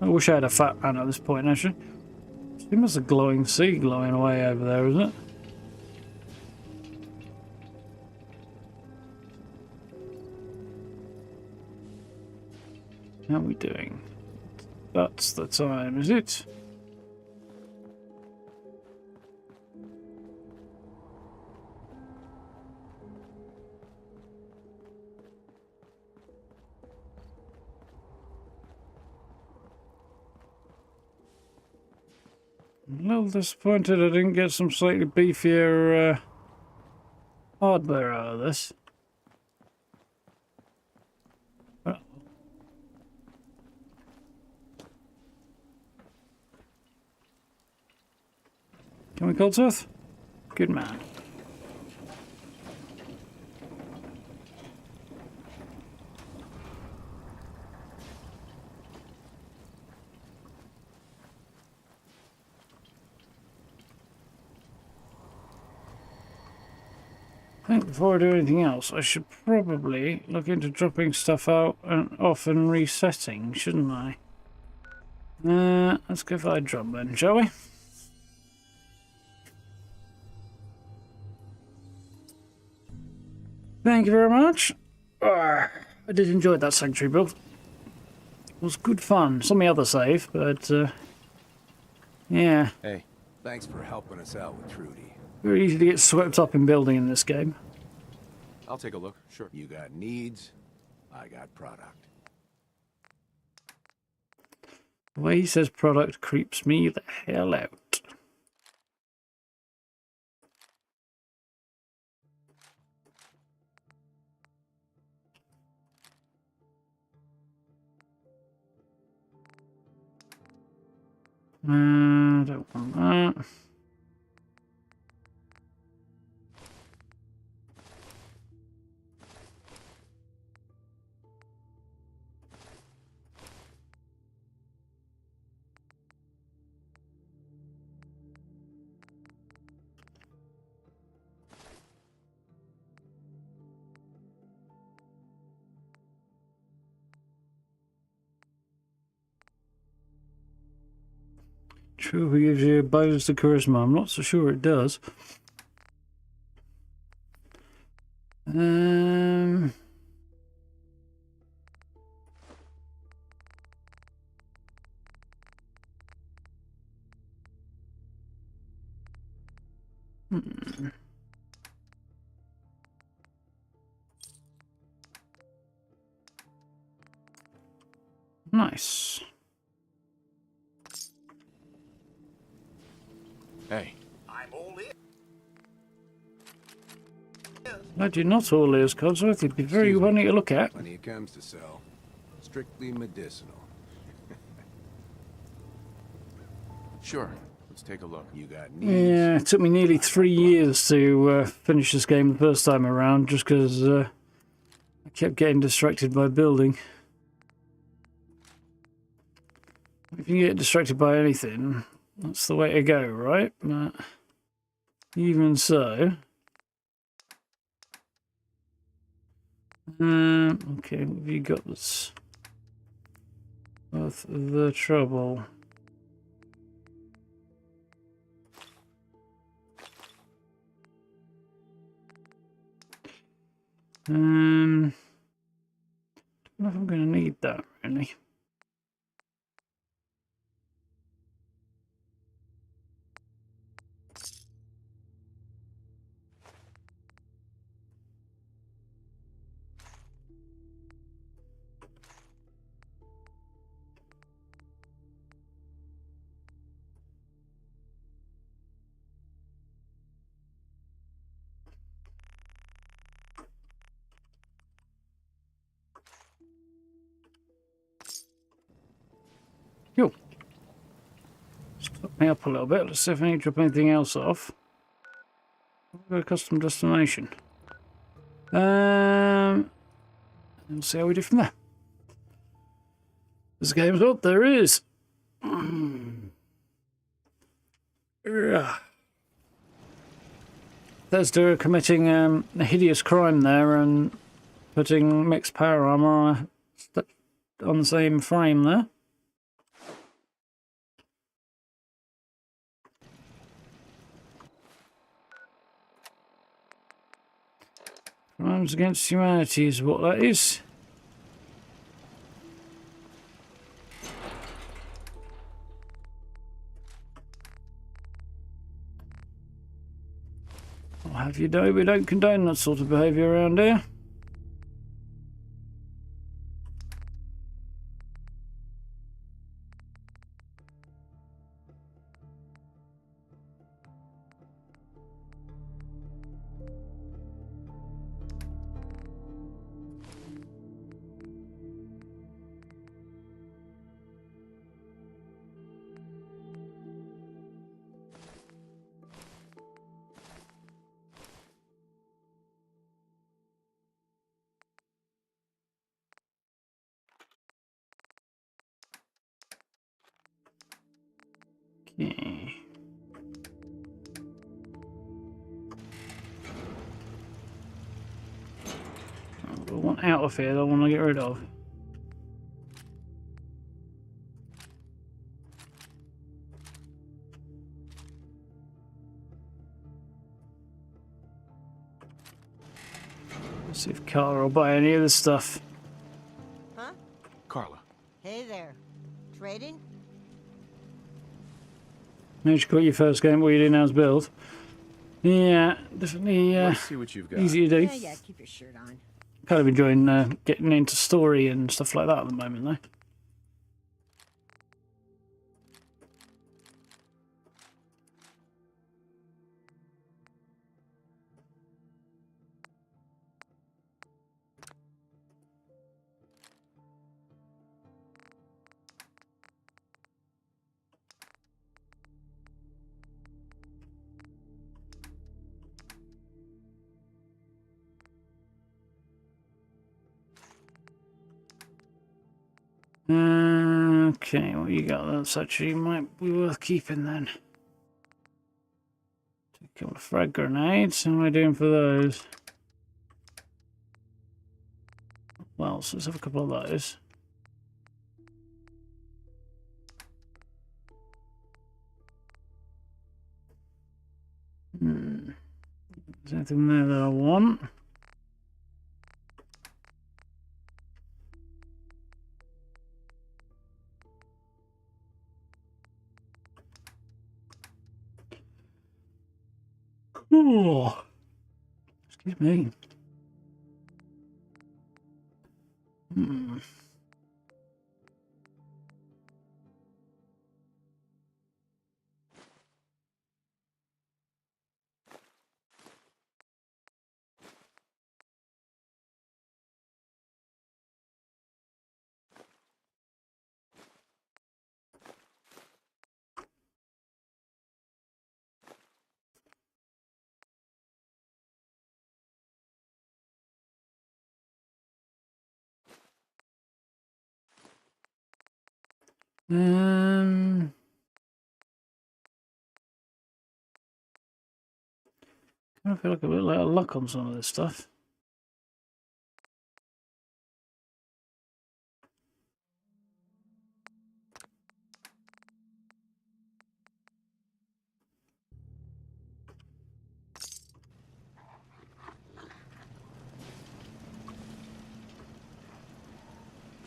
I wish I had a fat man at this point, actually. It must a glowing sea glowing away over there, isn't it? How are we doing? That's the time, is it? I'm a little disappointed I didn't get some slightly beefier hardware out of this. Can we Goldsworth? Good man. I think before I do anything else, I should probably look into dropping stuff out and off and resetting, shouldn't I? Let's go for a drop then, shall we? Thank you very much. I did enjoy that sanctuary build. It was good fun. It's on my other save, but yeah. Hey, thanks for helping us out with Trudy. Very easy to get swept up in building in this game. I'll take a look, sure. You got needs, I got product. The way he says product creeps me the hell out. Don't want that. True, who gives you a bonus to charisma? I'm not so sure it does. Nice. Hey. I'm all in. Glad you're not all ears, Codsworth. It'd be very Excuse me. funny to look at. When it comes to sell, strictly medicinal. Sure. Let's take a look. You got needs. Yeah, it took me nearly 3 years to finish this game the first time around, just because I kept getting distracted by building. If you get distracted by anything, that's the way to go, right? But even so... okay, what have you got that's worth the trouble? I don't know if I'm going to need that, really. Cool. Stop me up a little bit. Let's see if I need to drop anything else off. I've got a custom destination. We'll see how we do from there. This game's up. There is. Bethesda are committing a hideous crime there and putting mixed power armor on the same frame there. Crimes against humanity is what that is. I'll have you know we don't condone that sort of behaviour around here. Okay. I've got one out of here that I want to get rid of. Let's see if Carla will buy any of this stuff. Huh? Carla. Hey there. Trading? Managed to quit your first game, what you do now is build. Yeah, definitely Let's see what you've got. easy to do. Yeah, keep your shirt on. Kind of enjoying getting into story and stuff like that at the moment, though. Okay, what you got? That's actually might be worth keeping then. Take a couple of frag grenades. How am I doing for those? Well, so let's have a couple of those. Is there anything there that I want? Cool. Excuse me. I feel like a little out of luck on some of this stuff.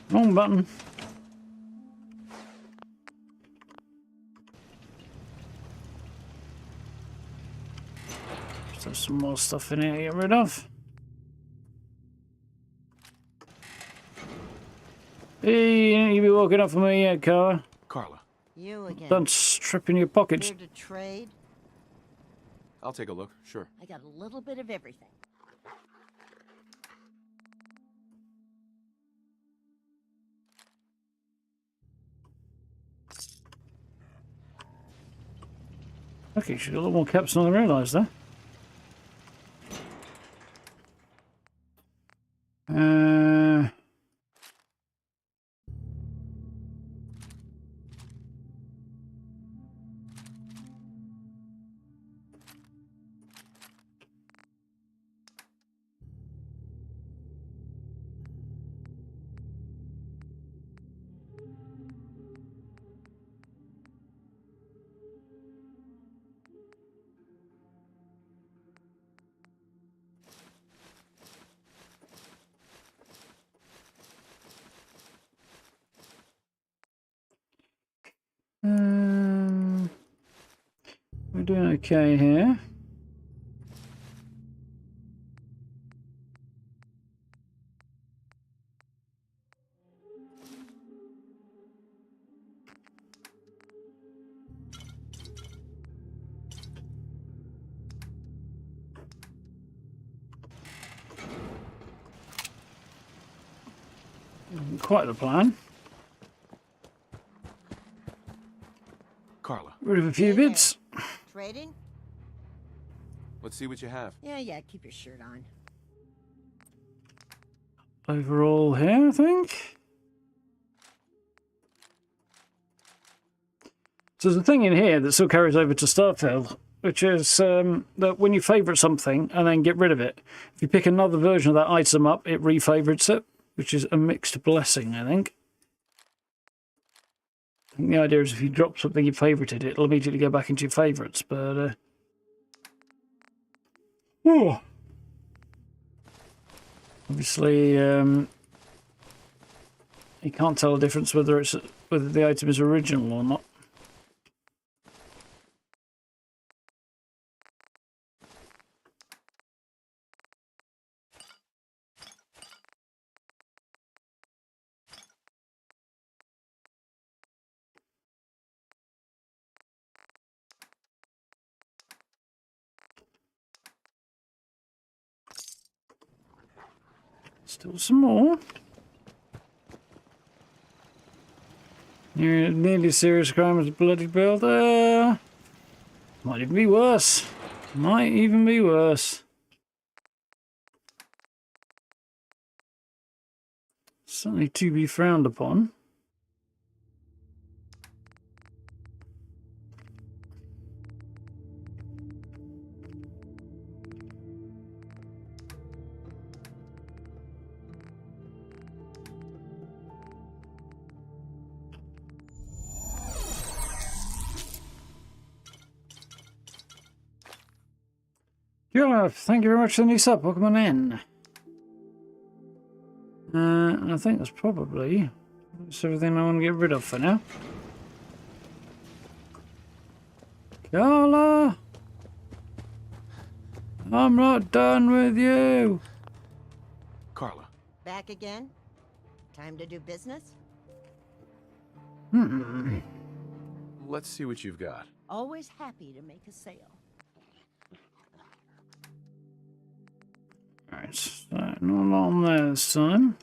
Wrong button. There's some more stuff in here to get rid of. Hey, you be walking up for me yet, Carla? Carla, You again. Done stripping your pockets. Here to trade? I'll take a look, sure. I got a little bit of everything. Okay, she's got a lot more caps than I realised there. We're doing okay here. Quite the plan. Carla, Rid of a few Hey there. bits. Trading? let's see what you have. Yeah, keep your shirt on. Overall here, I think. So there's a thing in here that still carries over to Starfield, which is that when you favourite something and then get rid of it, if you pick another version of that item up, it refavourites it, which is a mixed blessing, I think. I think the idea is if you drop something you favourited, it'll immediately go back into your favourites, but... Obviously, you can't tell the difference whether the item is original or not. Still some more. You're nearly serious crime as a bloody builder. Might even be worse. Might even be worse. Something to be frowned upon. Bjorn, thank you very much for the new sub. Welcome on in. And I think that's probably everything I want to get rid of for now. Carla! I'm not done with you! Carla. Back again? Time to do business? Let's see what you've got. Always happy to make a sale. Alright, so not on there this time.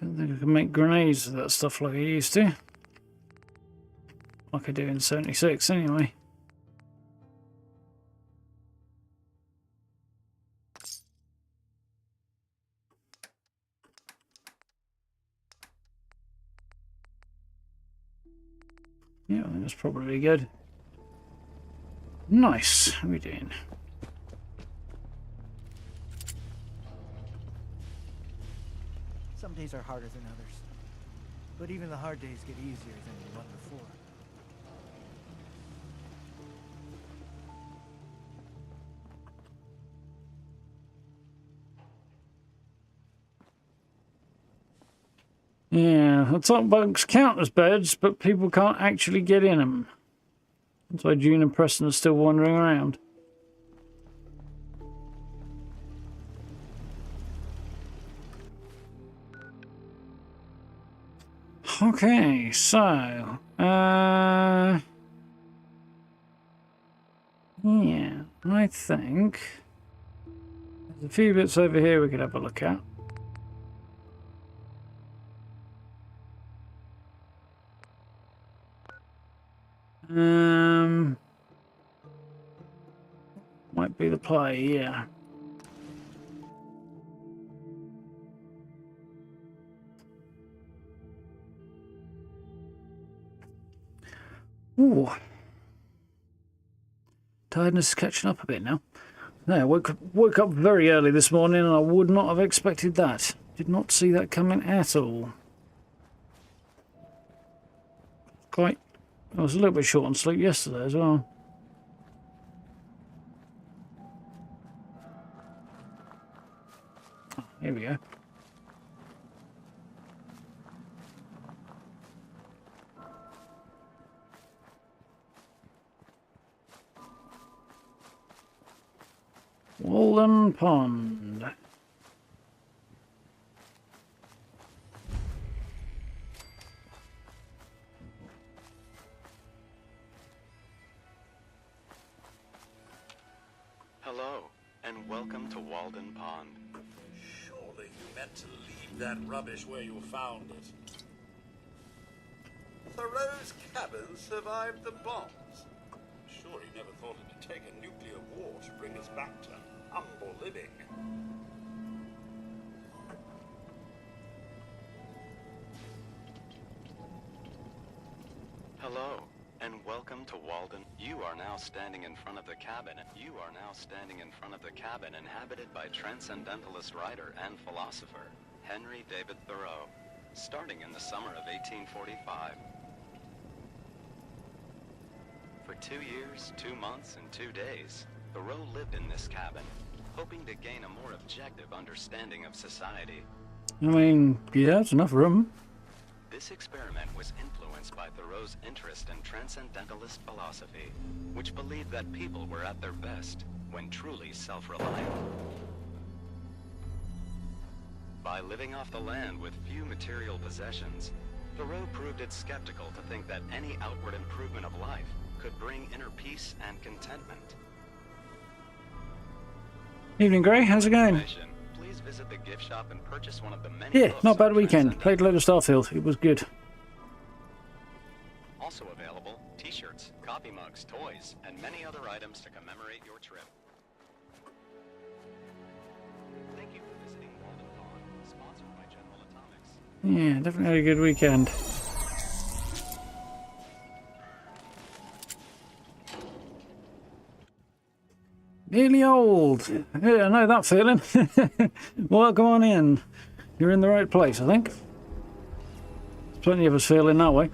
Don't think I can make grenades with that stuff like I used to. Like I do in 76 anyway. Yeah, I think that's probably good. Nice. How are we doing? Some days are harder than others. But even the hard days get easier than the one before. Yeah, the top bunks count as beds, but people can't actually get in them. That's why June and Preston are still wandering around. Okay, so, yeah, I think there's a few bits over here we could have a look at. Might be the play, yeah. Ooh. Tiredness is catching up a bit now. No, woke up very early this morning and I would not have expected that. Did not see that coming at all. I was a little bit short on sleep yesterday as well. Oh, here we go. Walden Pond. Hello, and welcome to Walden Pond. Surely you meant to leave that rubbish where you found it. Thoreau's cabin survived the bombs. Sure, he never thought it'd take a nuclear war to bring us back to humble living. Hello, and welcome to Walden. You are now standing in front of the cabin. You are now standing in front of the cabin inhabited by transcendentalist writer and philosopher Henry David Thoreau, starting in the summer of 1845. For 2 years, 2 months, and 2 days, Thoreau lived in this cabin, hoping to gain a more objective understanding of society. I mean, yeah, it's enough room. This experiment was influenced by Thoreau's interest in transcendentalist philosophy, which believed that people were at their best when truly self-reliant. By living off the land with few material possessions, Thoreau proved it skeptical to think that any outward improvement of life could bring inner peace and contentment. Evening, Gray. How's it going? Please visit the gift shop and purchase one of the many Yeah, books not bad on weekend. Played a load of Starfield. It was good. Also available, t-shirts, coffee mugs, toys, and many other items to commemorate your trip. Thank you for visiting Walden Pond, sponsored by General Atomics. Yeah, definitely had a good weekend. Nearly old. Yeah, I know that feeling. Welcome on in. You're in the right place, I think. There's plenty of us feeling that way.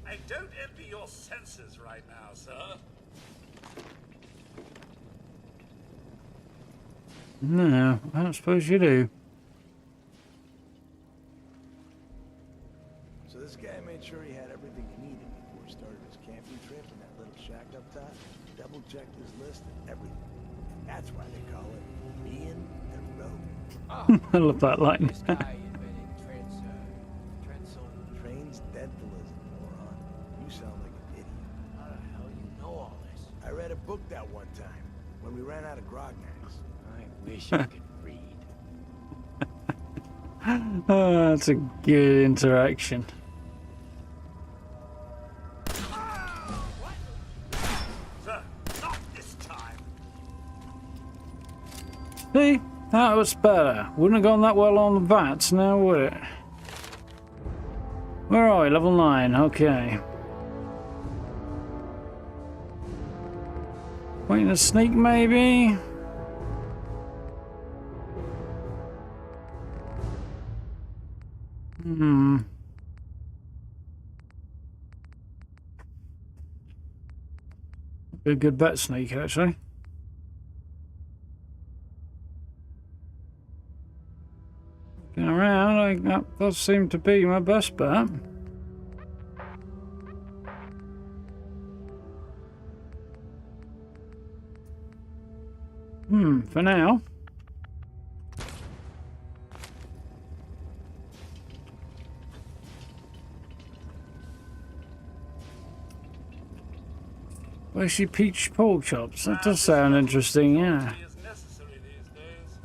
I don't envy your senses right now, sir. No, I don't suppose you do. So this guy made sure he had everything he needed before he started his camping trip in that little shack up top. Double-checked his list and everything. That's why they call it being the road. I love that line. This guy invented transcendentalism, moron. You sound like an idiot. How the hell you know all this? I read a book that one time when we ran out of grognacks. I wish I could read. Oh, that's a good interaction. Sir, not this time. See? That was better. Wouldn't have gone that well on the VATS now, would it? Where are we? Level 9. Okay. Waiting to sneak, maybe? Be a good bet sneak, actually. Looking around, that does seem to be my best bet. For now. Spicy peach pork chops. That does sound interesting, yeah. Is necessary these days.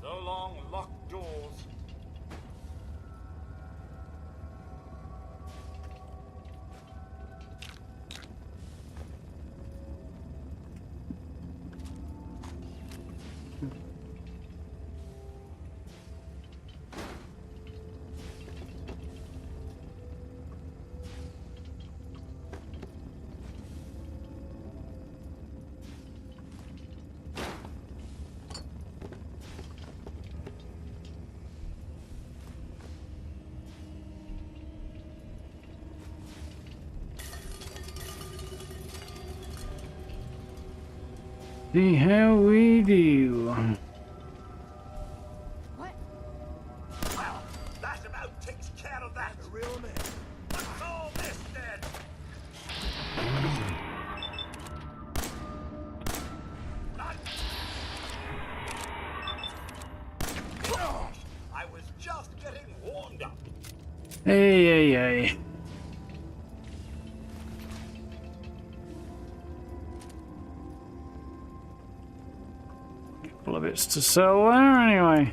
So long, locked doors. See how we do. What? Well, that about takes care of that. Reel him in. What's all this then? I was just getting warmed up. Hey. Couple of bits to sell there, anyway.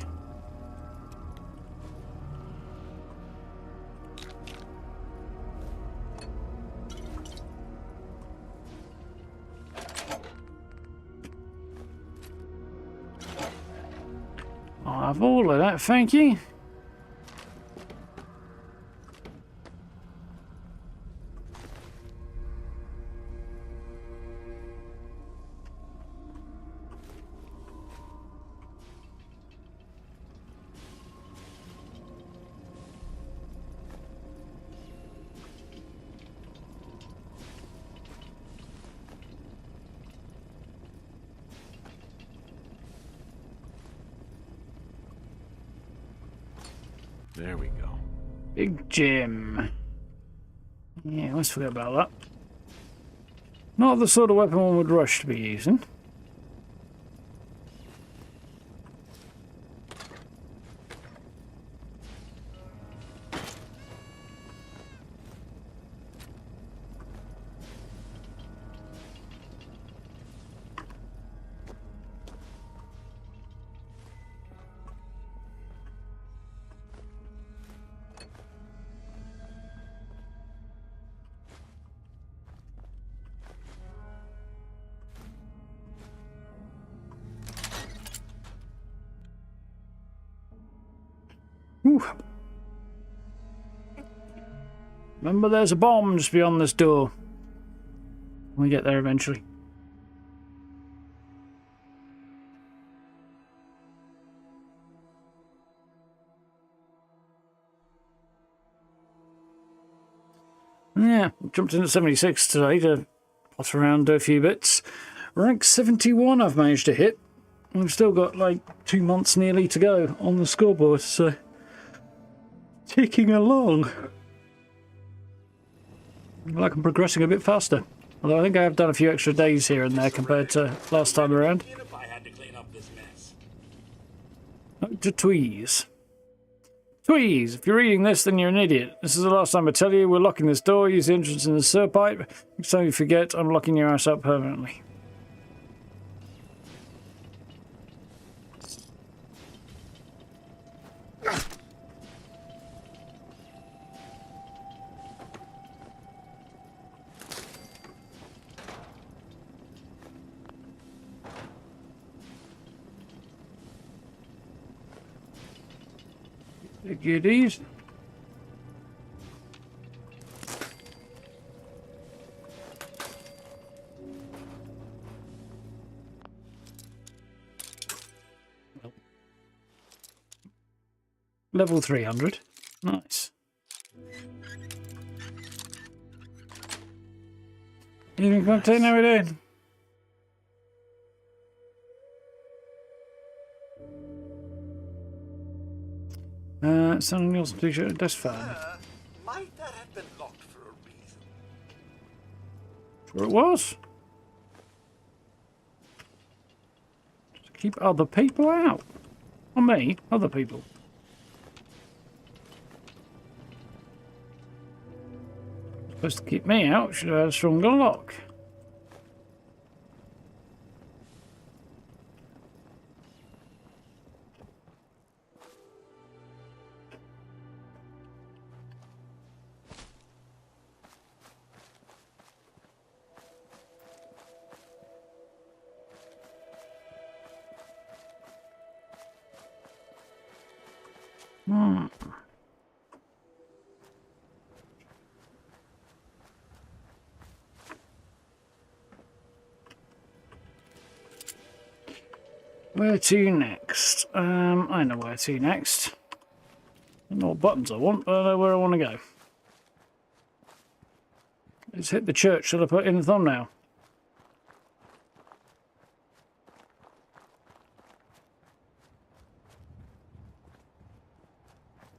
I'll have all of that, thank you. There we go. Big Jim. Yeah, let's forget about that. Not the sort of weapon one would rush to be using. Whew. Remember, there's a bomb just beyond this door. We get there eventually. Yeah, jumped in at 76 today to plot around, do a few bits. Rank 71 I've managed to hit. We've still got like 2 months nearly to go on the scoreboard, so ticking along. Like I'm progressing a bit faster. Although I think I have done a few extra days here and there compared to last time around. If I had to clean up this mess. To Tweeze. Tweeze, if you're reading this, then you're an idiot. This is the last time I tell you, we're locking this door, use the entrance in the sewer pipe. Next time you forget, I'm locking your ass up permanently. The goodies. Level 300. Nice. Evening content, how we doing? Someone else t-shirt, that's fine. Might that have been locked for a reason? Sure it was. To keep other people out. Not me, other people. Supposed to keep me out, should have had a stronger lock. Where to next? I know where to next. I don't know what buttons I want, but I know where I want to go. Let's hit the church that I put in the thumbnail.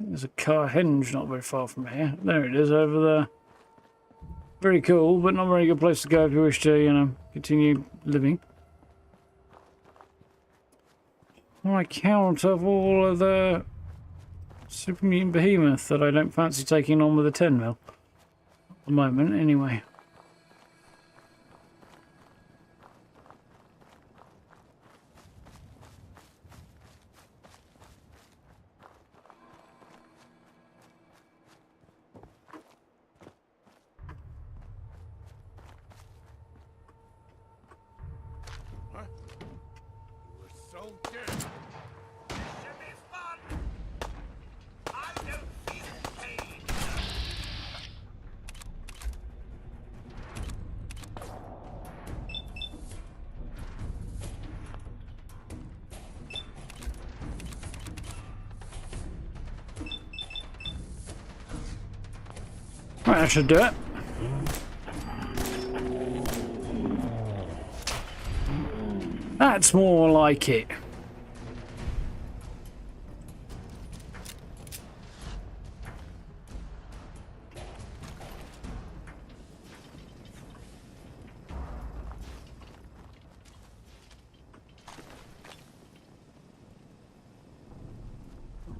There's a car hinge not very far from here. There it is over there. Very cool, but not a very good place to go if you wish to, you know, continue living. On account of all of the super mutant behemoth that I don't fancy taking on with a 10mm. At the moment, anyway. Right, that should do it. That's more like it.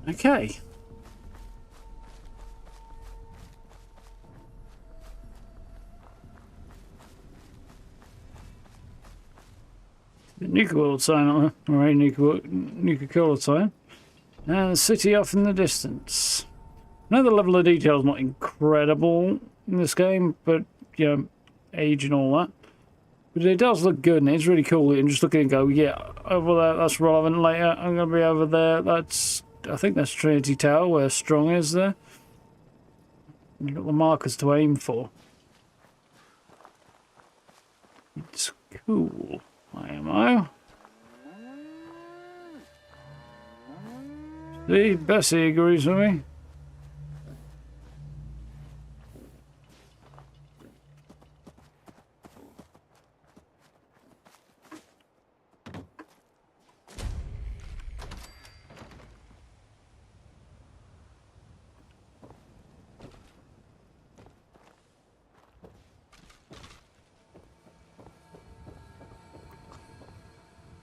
Okay. Nuka World sign on there, or a Nuka Cola sign. And the city off in the distance. I know the level of detail is not incredible in this game, but, you know, age and all that. But it does look good, and it's really cool. You can just look at it and go, yeah, over there, that's relevant later. I'm going to be over there. That's, I think that's Trinity Tower, where Strong is there. You've got the markers to aim for. It's cool. IMO. See, Bessie agrees with me.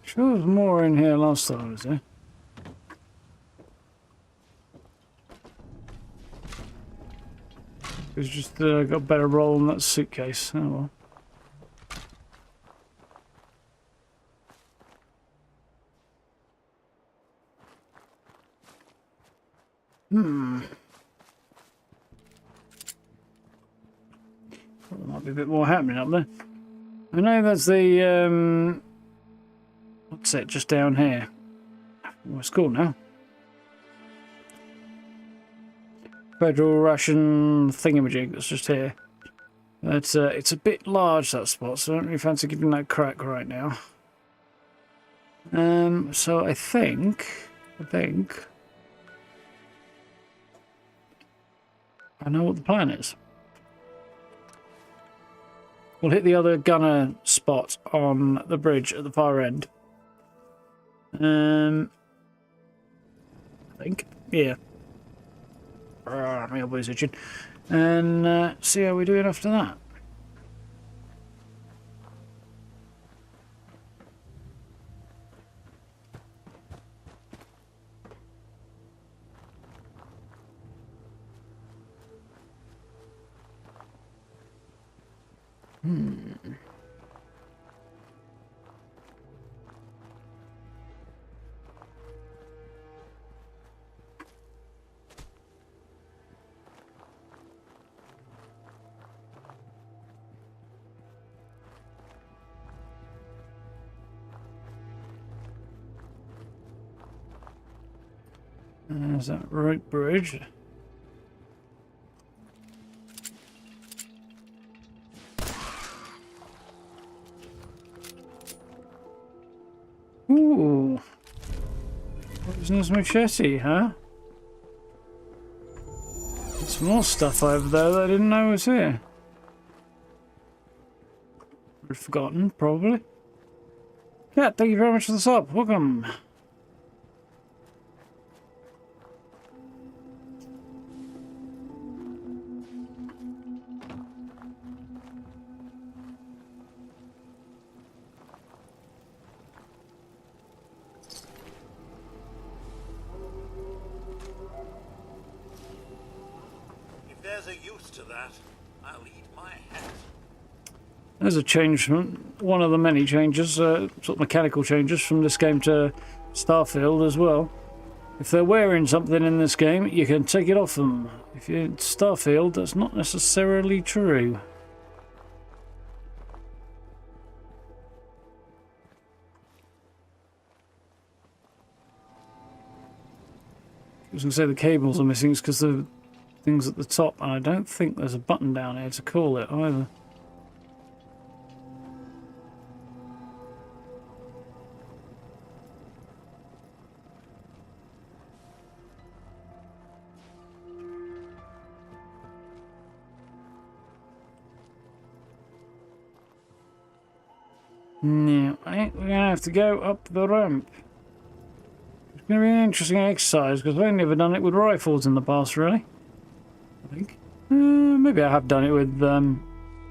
Sure, there was more in here last time, was there? It's just got a better roll in that suitcase. Oh well. There might be a bit more happening up there. I know that's the what's it just down here? What's it called now? Federal Russian thingamajig that's just here. It's a bit large, that spot, so I don't really fancy giving that a crack right now. So I think I know what the plan is. We'll hit the other gunner spot on the bridge at the far end. I think, yeah. My elbow's itching. And see how we're doing after that. There's that right bridge. Ooh. Poisonous machete, huh? There's more stuff over there that I didn't know was here. I've forgotten, probably. Yeah, thank you very much for the sub. Welcome. There's a change, one of the many changes, sort of mechanical changes from this game to Starfield as well. If they're wearing something in this game, you can take it off them. If you're in Starfield, that's not necessarily true. I was going to say the cables are missing because the things at the top, and I don't think there's a button down here to call it either. Yeah, I think we're going to have to go up the ramp. It's going to be an interesting exercise because I've never done it with rifles in the past, really. I think. Maybe I have done it with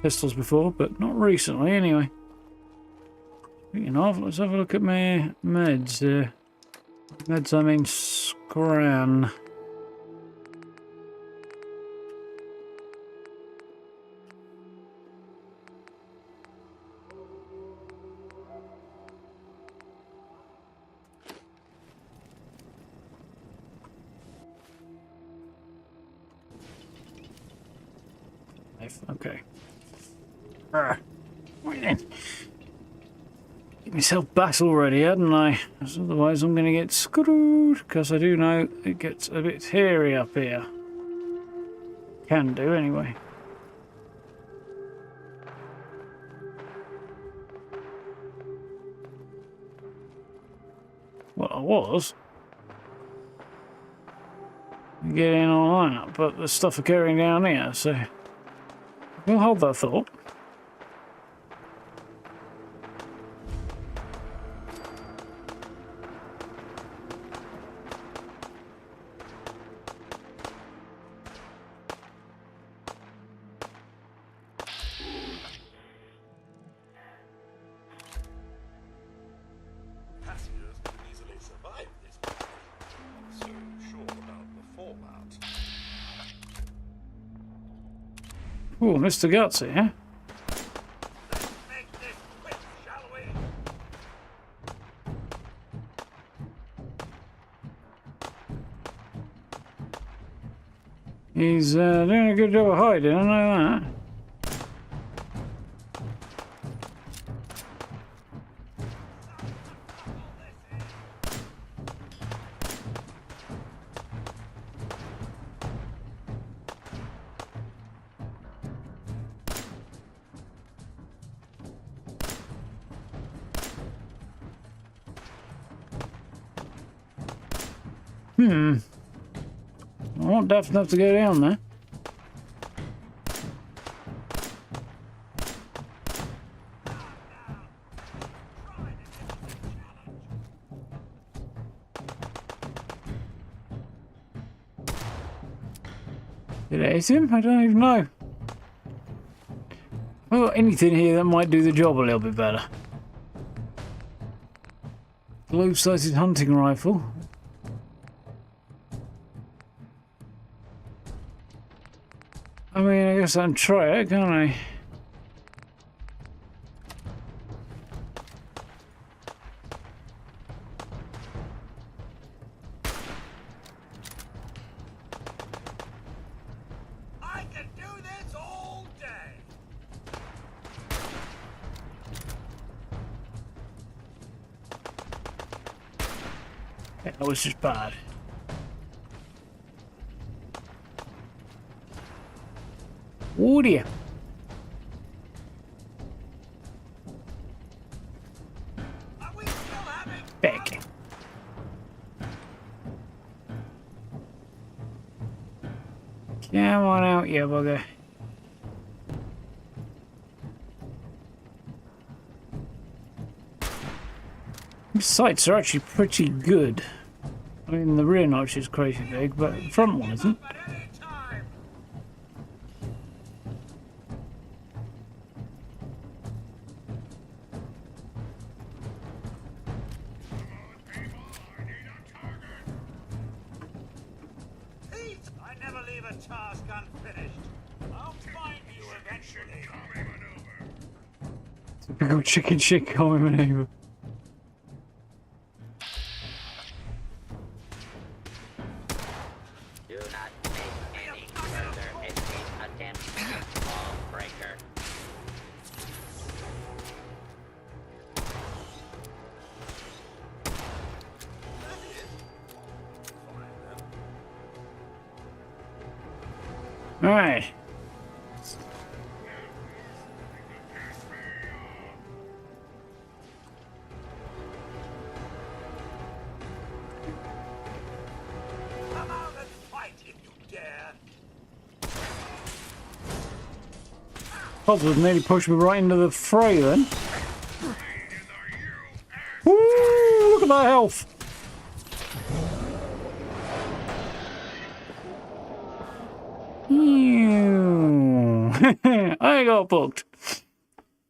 pistols before, but not recently, anyway. Speaking of, let's have a look at my meds here. Meds, I mean scran. Okay. Get myself back already, hadn't I? Otherwise I'm going to get screwed, because I do know it gets a bit hairy up here. can do anyway. Well, I was getting on that, but there's stuff occurring down here, so we'll hold that thought. Passengers can easily survive this. Not so sure about the fallout. Oh, Mr. Gutsy, huh? Let's make this quick, shall we? He's doing a good job of hiding, I know that. I want Daft enough to go down there. Did I hit him? I don't even know. Well, anything here that might do the job a little bit better. Globe-sighted hunting rifle. I mean, I guess I can try it, can't I? I can do this all day. That was just bad. Oh dear. Are we still having Back. Come on out, you bugger. These sights are actually pretty good. I mean, the rear notch is crazy big, but the front one isn't. at any time? Pete, I never leave a task unfinished. I'll find you eventually. Typical chicken shit coming maneuver. Do not make any further escape attempts, Lawbreaker. All right. Come out and fight if you dare. Cosworth nearly pushed me right into the fray then. Woo! Look at that health. Ew. I got booked.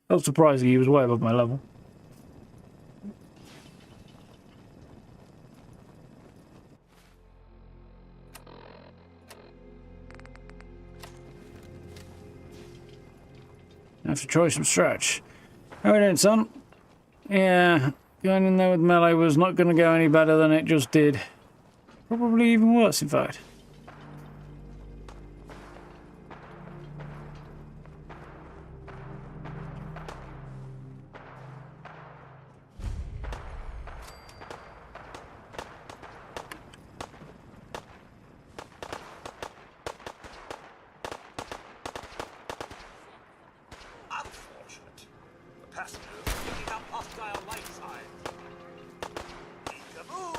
That was surprising. He was way above my level. Have to try some stretch. How are we doing, son? Yeah, going in there with melee was not going to go any better than it just did. Probably even worse, in fact. Passengers picking up hostile light signs. Peekaboo!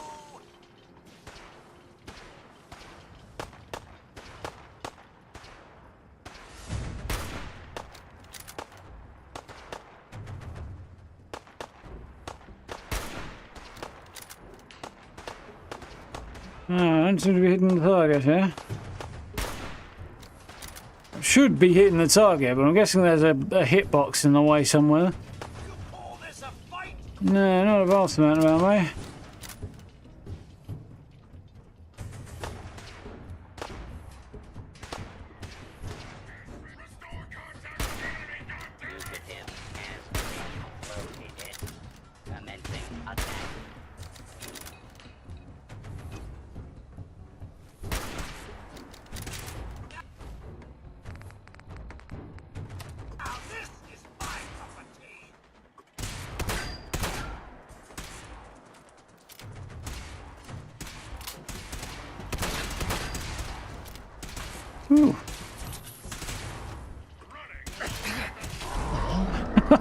Oh, I don't seem to be hitting the target here. Should be hitting the target, but I'm guessing there's a hitbox in the way somewhere. You call this a fight? No, not a vast amount around me. Fugitive has been located. Commencing attack. Now this is my property. Ooh.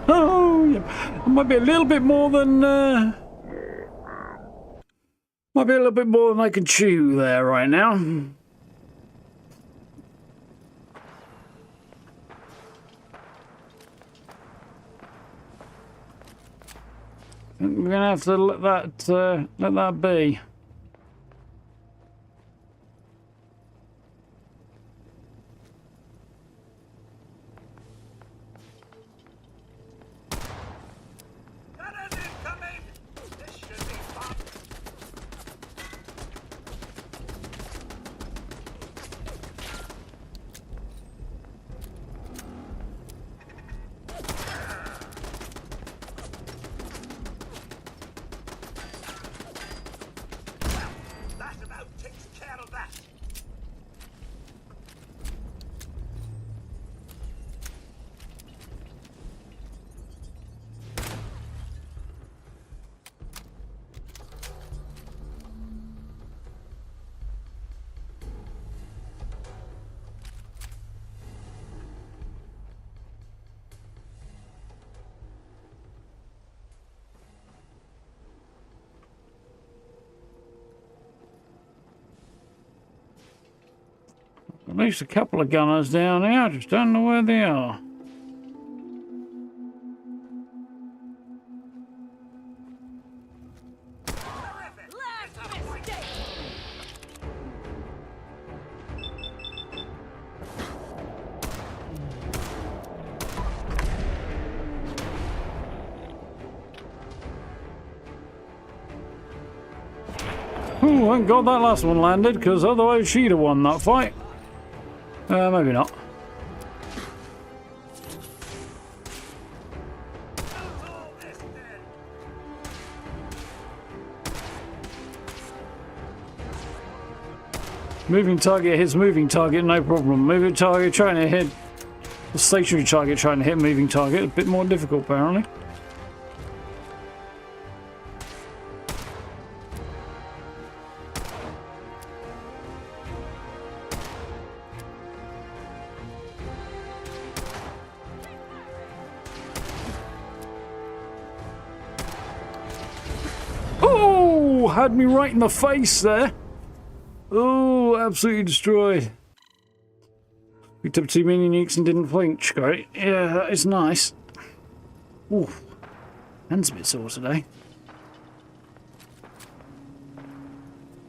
Oh, yeah. Might be a little bit more than might be a little bit more than I can chew there right now. I think we're gonna have to let that be. Cannons incoming! This should be fun. Well, that about takes care of that. At least a couple of gunners down here. I just don't know where they are. Ooh, thank God that last one landed, because otherwise she'd have won that fight. Maybe not. Moving target hits moving target, no problem. Moving target trying to hit the stationary target, trying to hit moving target, a bit more difficult apparently. Oh, had me right in the face there. Oh, absolutely destroyed. Picked up 2 mini nukes and didn't flinch. Great. Yeah, that is nice. Ooh, hand's a bit sore today.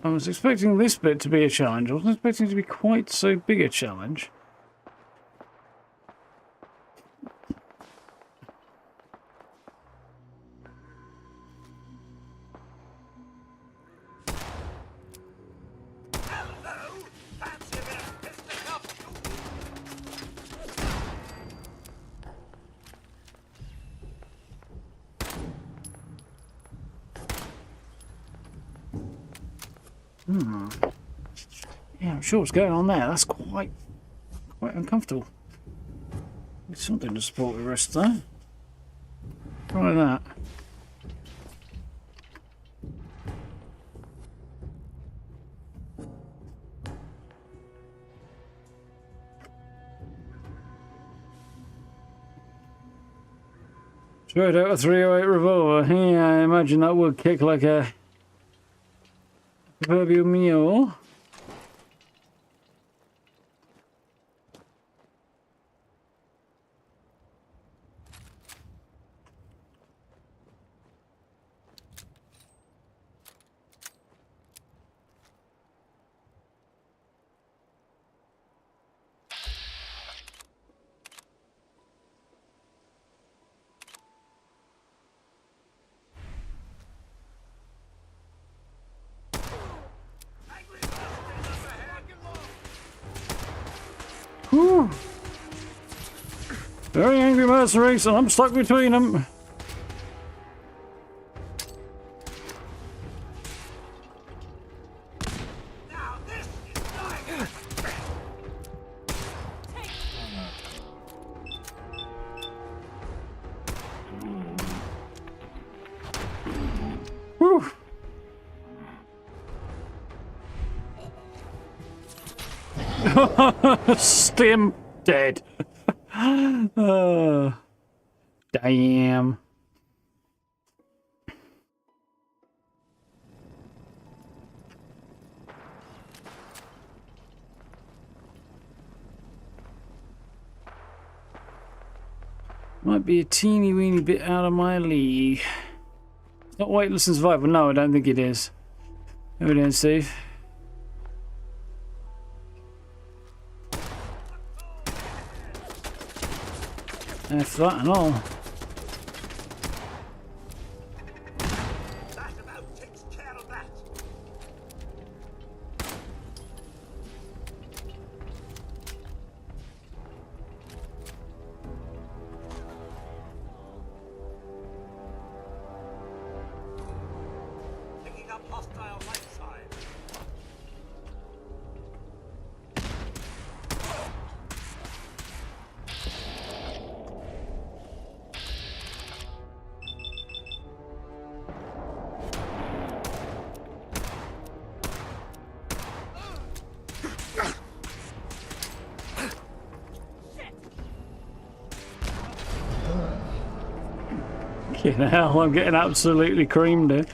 I was expecting this bit to be a challenge. I wasn't expecting it to be quite so big a challenge. Yeah, I'm sure what's going on there. That's quite uncomfortable. Need something to support the wrist there. Try that. Straight out a 308 revolver. Yeah, I imagine that would kick like a proverbial mule. Whew. Very angry mercenaries, and I'm stuck between them. Now this is mine. Whew. Stim dead. Damn. Might be a teeny weeny bit out of my league. It's not weightless and survival. No, I don't think it is. Maybe it is, Steve. F that and all. That about takes care of that. Picking up hostile light side. You know, I'm getting absolutely creamed here.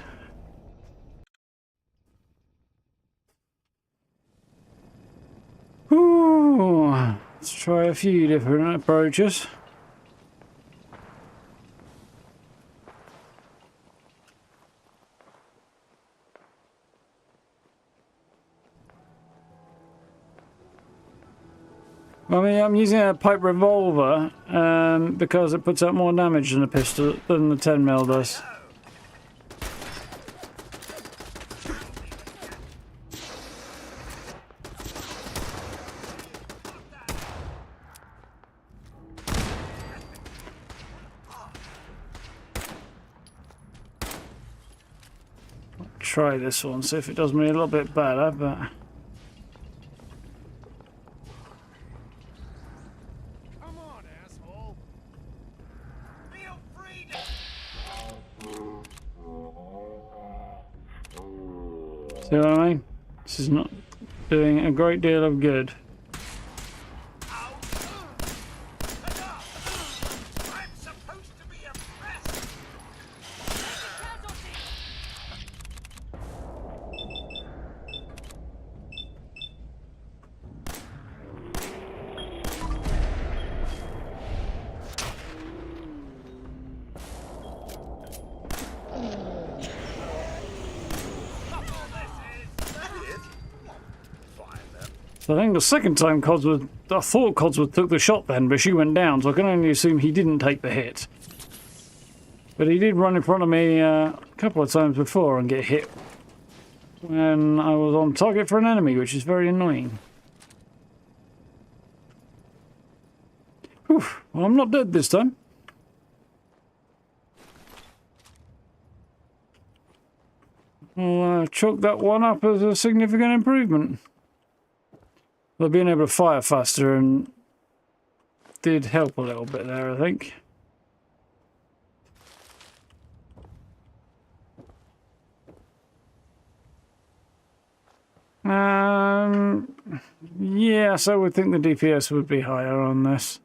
Ooh, let's try a few different approaches. I mean, I'm using a pipe revolver because it puts out more damage than a pistol than the 10mm does. Try this one, see if it does me a little bit better, but. See what I mean? This is not doing a great deal of good. So I think the second time Codsworth, I thought Codsworth took the shot then, but she went down, so I can only assume he didn't take the hit. But he did run in front of me a couple of times before and get hit when I was on target for an enemy, which is very annoying. Whew. Well, I'm not dead this time. I'll chalk that one up as a significant improvement. Well, being able to fire faster and did help a little bit there, I think. Yes, I would think the DPS would be higher on this.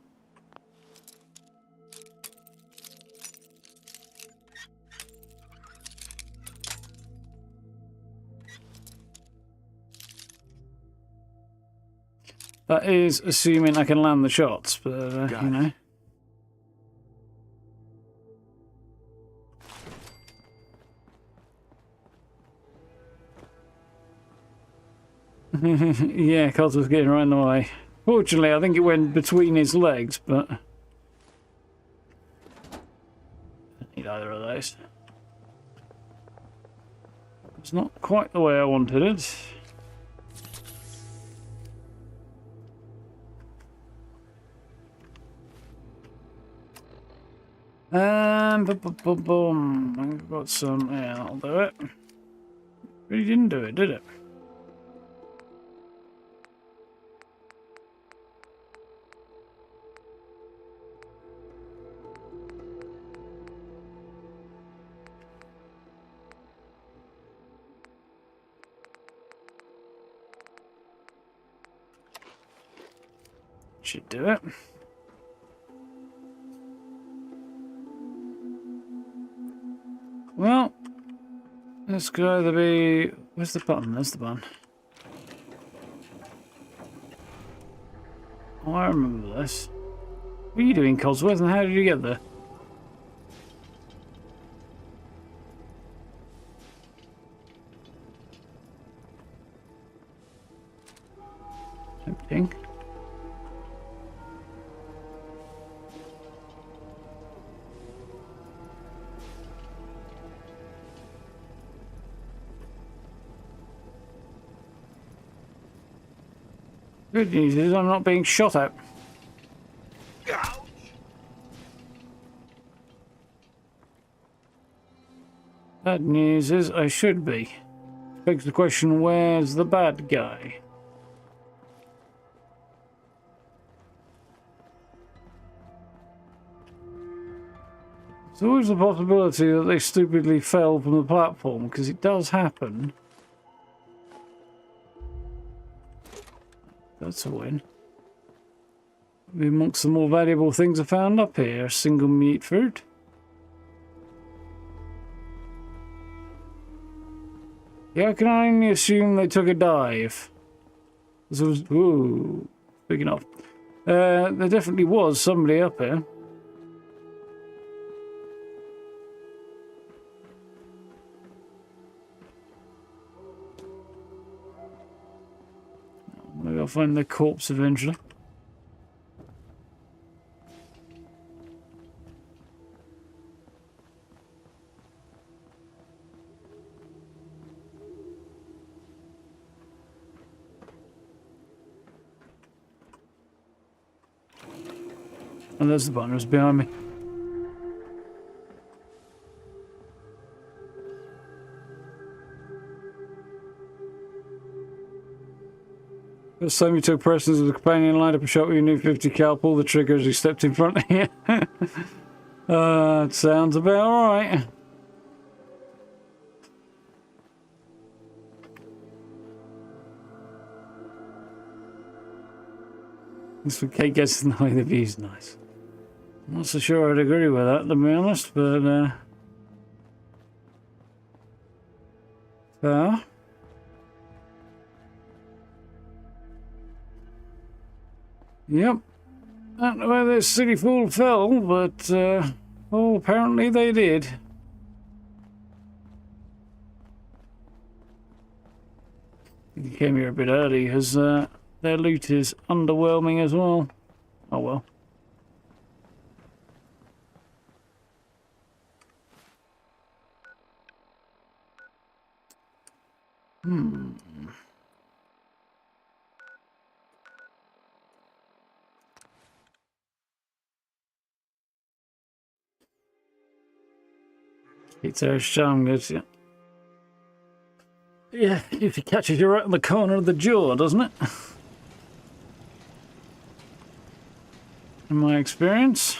That is assuming I can land the shots, but you know. Yeah, Cos was getting right in the way. Fortunately, I think it went between his legs, but I don't need either of those. It's not quite the way I wanted it. And boom, I've got some. Yeah, I'll do it. Really didn't do it, did it? Should do it. Well, this could either be... Where's the button? There's the button. Oh, I remember this. What are you doing, Cosworth, and how did you get there? Tempting. Good news is I'm not being shot at. Bad news is I should be. Begs the question, where's the bad guy? There's always the possibility that they stupidly fell from the platform, because it does happen. That's a win. Maybe amongst the more valuable things I found up here, single meat fruit. Yeah, I can only assume they took a dive. This was, ooh, big enough. There definitely was somebody up here. Maybe I'll find the corpse eventually. And there's the button, it's behind me. First time you took precedence of the companion, lined up a shot with your new 50 cal, pulled the trigger as he stepped in front of you. It sounds about right. This for Kate gets in the way the view's nice. I'm not so sure I'd agree with that, to be honest, but fair. Yep. I don't know where this city fool fell, but well, apparently they did. He came here a bit early, as their loot is underwhelming as well. Oh well. It's our charm goods, yeah. Yeah, if he catches you right in the corner of the jaw, doesn't it? In my experience.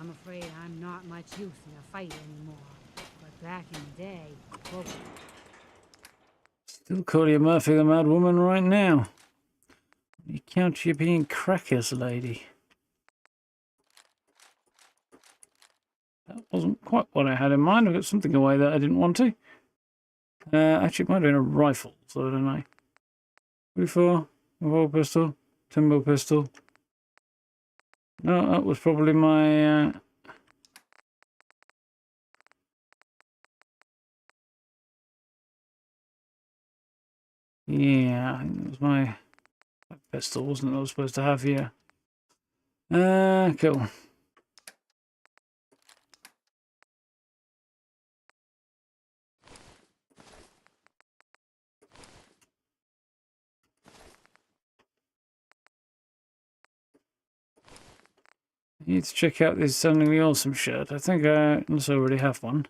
I'm afraid I'm not much use in a fight anymore. But back in the day, well, Still call you Murphy the Mad Woman right now. You count you being crackers, lady. That wasn't quite what I had in mind. I got something away that I didn't want to. Actually, it might have been a rifle, so I don't know. 44, revolver pistol, 10mm pistol. No, that was probably my... yeah, I think that was my pistol, wasn't it? I was supposed to have here. Cool. I need to check out this Suddenly Awesome shirt. I think I also already have one.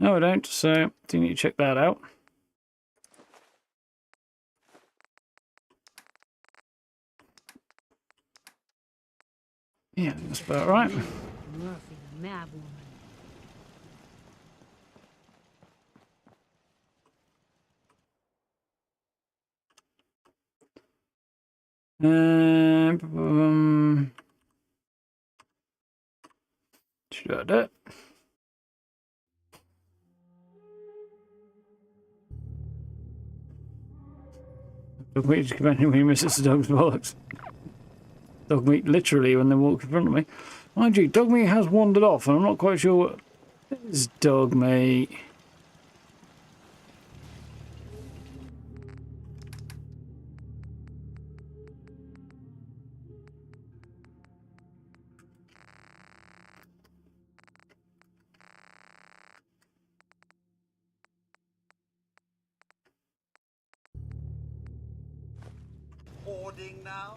No, I don't, so do need to check that out. Yeah, that's about right. Murphy, the mad woman. Should I do it? Dog meat is companion when he misses the dog's bollocks. Dog meat literally when they walk in front of me. Mind you, dog meat has wandered off and I'm not quite sure what is dog meat. Hoarding now?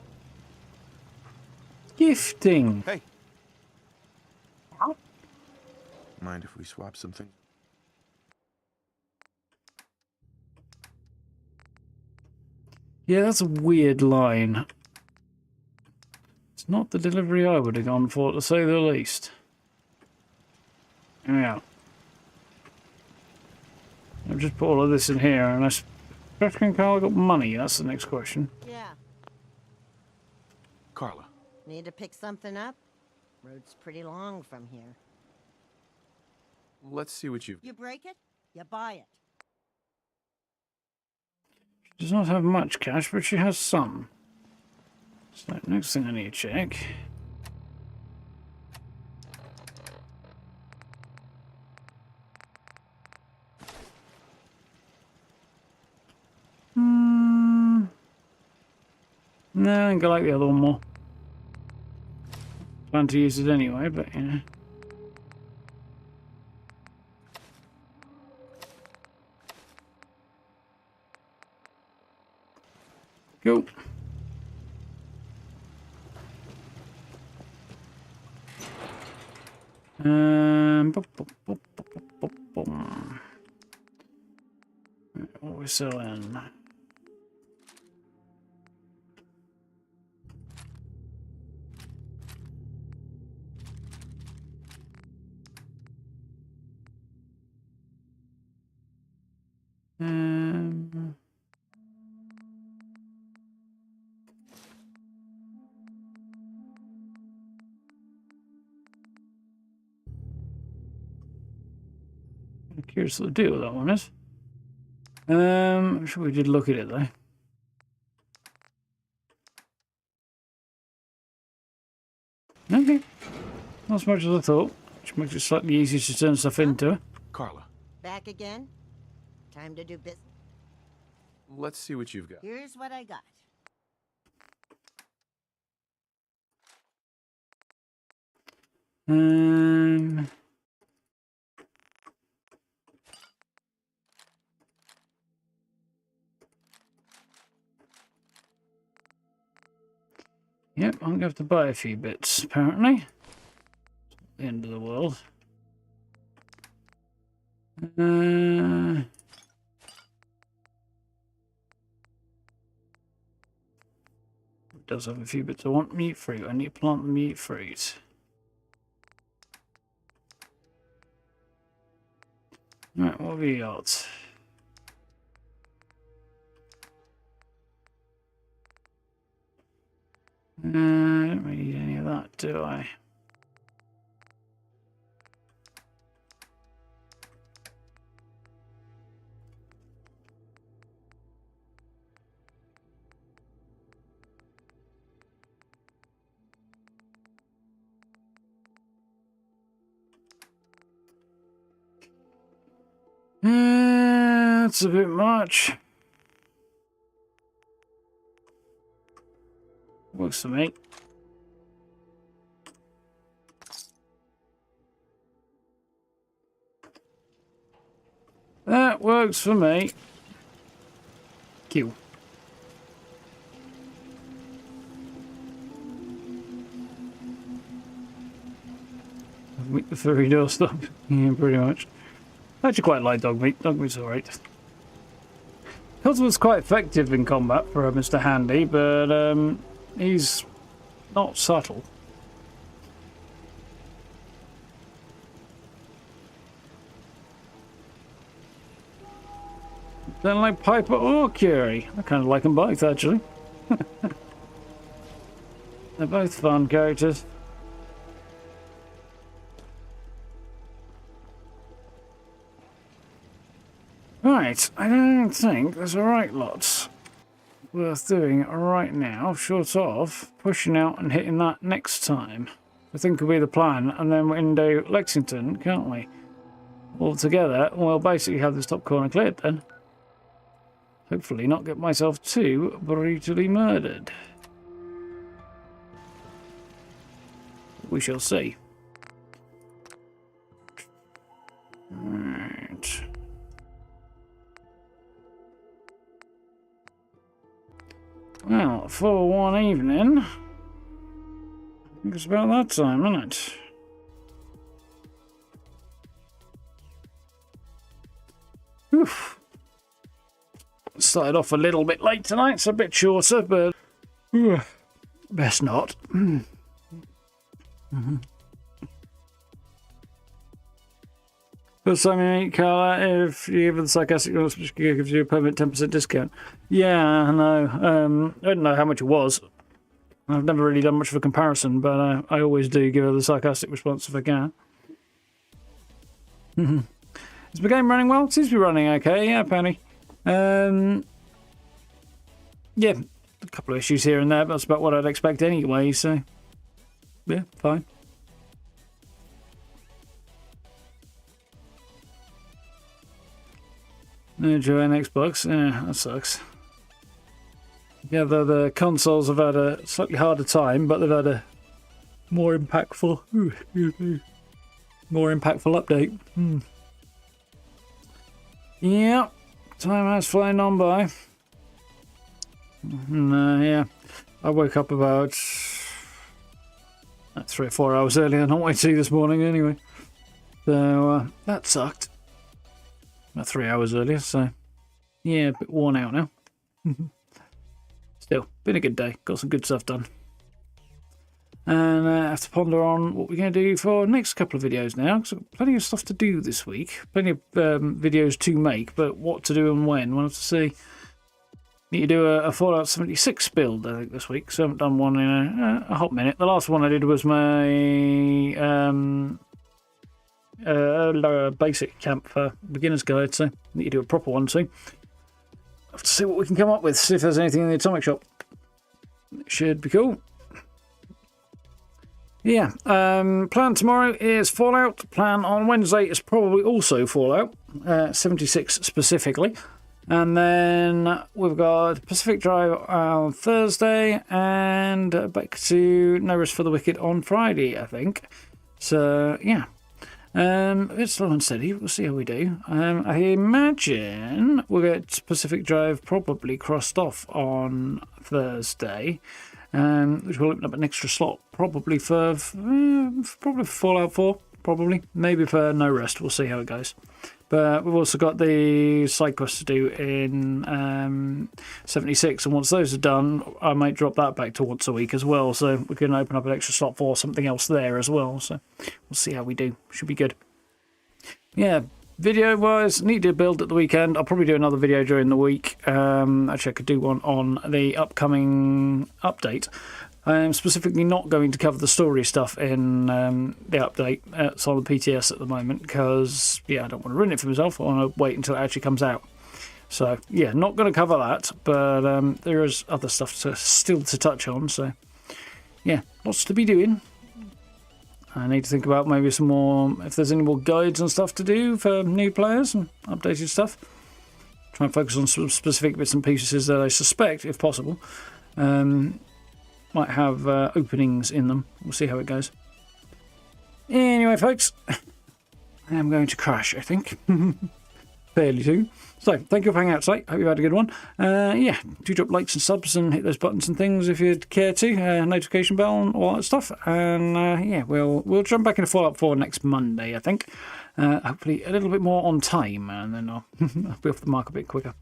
Gifting. Hey. Mind if we swap something? Yeah, that's a weird line. It's not the delivery I would have gone for, to say the least. Yeah. I've just put all of this in here, and I reckon Carla got money. That's the next question. Yeah. Carla. Need to pick something up? Road's pretty long from here. Let's see what you've... You break it, you buy it. She does not have much cash, but she has some. So next thing I need to check. No, I think I like the other one more. Plan to use it anyway, but yeah. Cool. Boom. What are we selling? I'm curious what the deal with that one is. I'm sure we did look at it though. Okay. Not as much as I thought, which makes it slightly easier to turn stuff into. Carla. Back again? Time to do business. Let's see what you've got. Here's what I got. Yep, I'm going to have to buy a few bits, apparently. The end of the world. It does have a few bits. I want meat fruit. I need to plant meat fruit. Right, what have we got? I don't really need any of that, do I? That's a bit much. Works for me. That works for me. Q. Meat the furry doorstop. Yeah, pretty much. I actually quite like dog meat. Dog meat's alright. Cosmo's quite effective in combat for Mr. Handy, but he's not subtle. Don't like Piper or Curie. I kind of like them both, actually. They're both fun characters. Right, I don't think there's a right lot worth doing right now, short of pushing out and hitting that next time. I think will be the plan, and then we can do Lexington, can't we? All together, and we'll basically have this top corner cleared then. Hopefully not get myself too brutally murdered. We shall see. Right. Well, for one evening, I think it's about that time, isn't it? Oof. Started off a little bit late tonight, it's a bit shorter, but best not. But Simon Carla, if you give the sarcastic notes, which gives you a permanent 10% discount. Yeah, I know. I don't know how much it was. I've never really done much of a comparison, but I always do give her the sarcastic response if I can. Is the game running well? It seems to be running okay, yeah, Penny. Yeah, a couple of issues here and there, but that's about what I'd expect anyway, so yeah, fine. No joy on Xbox, yeah, that sucks. Yeah, the consoles have had a slightly harder time, but they've had a more impactful update. Yeah, time has flown on by. Yeah, I woke up about 3 or 4 hours earlier than what I see this morning anyway. So that sucked. About 3 hours earlier, so yeah, a bit worn out now. Still, been a good day. Got some good stuff done. And I have to ponder on what we're going to do for next couple of videos now, because I've got plenty of stuff to do this week. Plenty of videos to make, but what to do and when, we'll have to see. Need to do a Fallout 76 build, I think, this week, so I haven't done one in a hot minute. The last one I did was my basic camp for beginner's guide, so need to do a proper one soon. Have to see what we can come up with, see if there's anything in the atomic shop. It should be cool. Yeah, plan tomorrow is Fallout. Plan on Wednesday is probably also Fallout, 76 specifically. And then we've got Pacific Drive on Thursday and back to No Rest for the Wicked on Friday, I think. So, yeah. It's slow and steady. We'll see how we do. I imagine we'll get Pacific Drive probably crossed off on Thursday, which will open up an extra slot probably for Fallout 4. Probably, maybe for No Rest. We'll see how it goes. But we've also got the side quests to do in 76, and once those are done, I might drop that back to once a week as well, so we can open up an extra slot for something else there as well, so we'll see how we do. Should be good. Yeah, video-wise, need to build at the weekend. I'll probably do another video during the week. Actually, I could do one on the upcoming update. I'm specifically not going to cover the story stuff in the update. It's on the PTS at the moment because, yeah, I don't want to ruin it for myself. I want to wait until it actually comes out. So, yeah, not going to cover that, but there is other stuff still to touch on. So, yeah, lots to be doing. I need to think about maybe some more, if there's any more guides and stuff to do for new players and updated stuff. Try and focus on some specific bits and pieces that I suspect, if possible, might have openings in them. We'll see how it goes. Anyway, folks, I am going to crash, I think. Fairly soon. So, thank you for hanging out today. Hope you had a good one. Yeah, do drop likes and subs and hit those buttons and things if you'd care to. Notification bell and all that stuff. And yeah, we'll jump back into Fallout 4 next Monday, I think. Hopefully a little bit more on time, and then I'll be off the mark a bit quicker.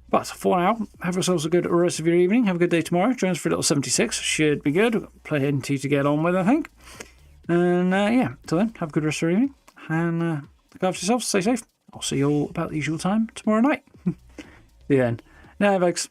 But for now, have yourselves a good rest of your evening. Have a good day tomorrow. Join us for a little 76. Should be good. We've got plenty to get on with, I think. And yeah, till then, have a good rest of your evening. And look after yourselves. Stay safe. I'll see you all about the usual time tomorrow night. The end. Now, folks.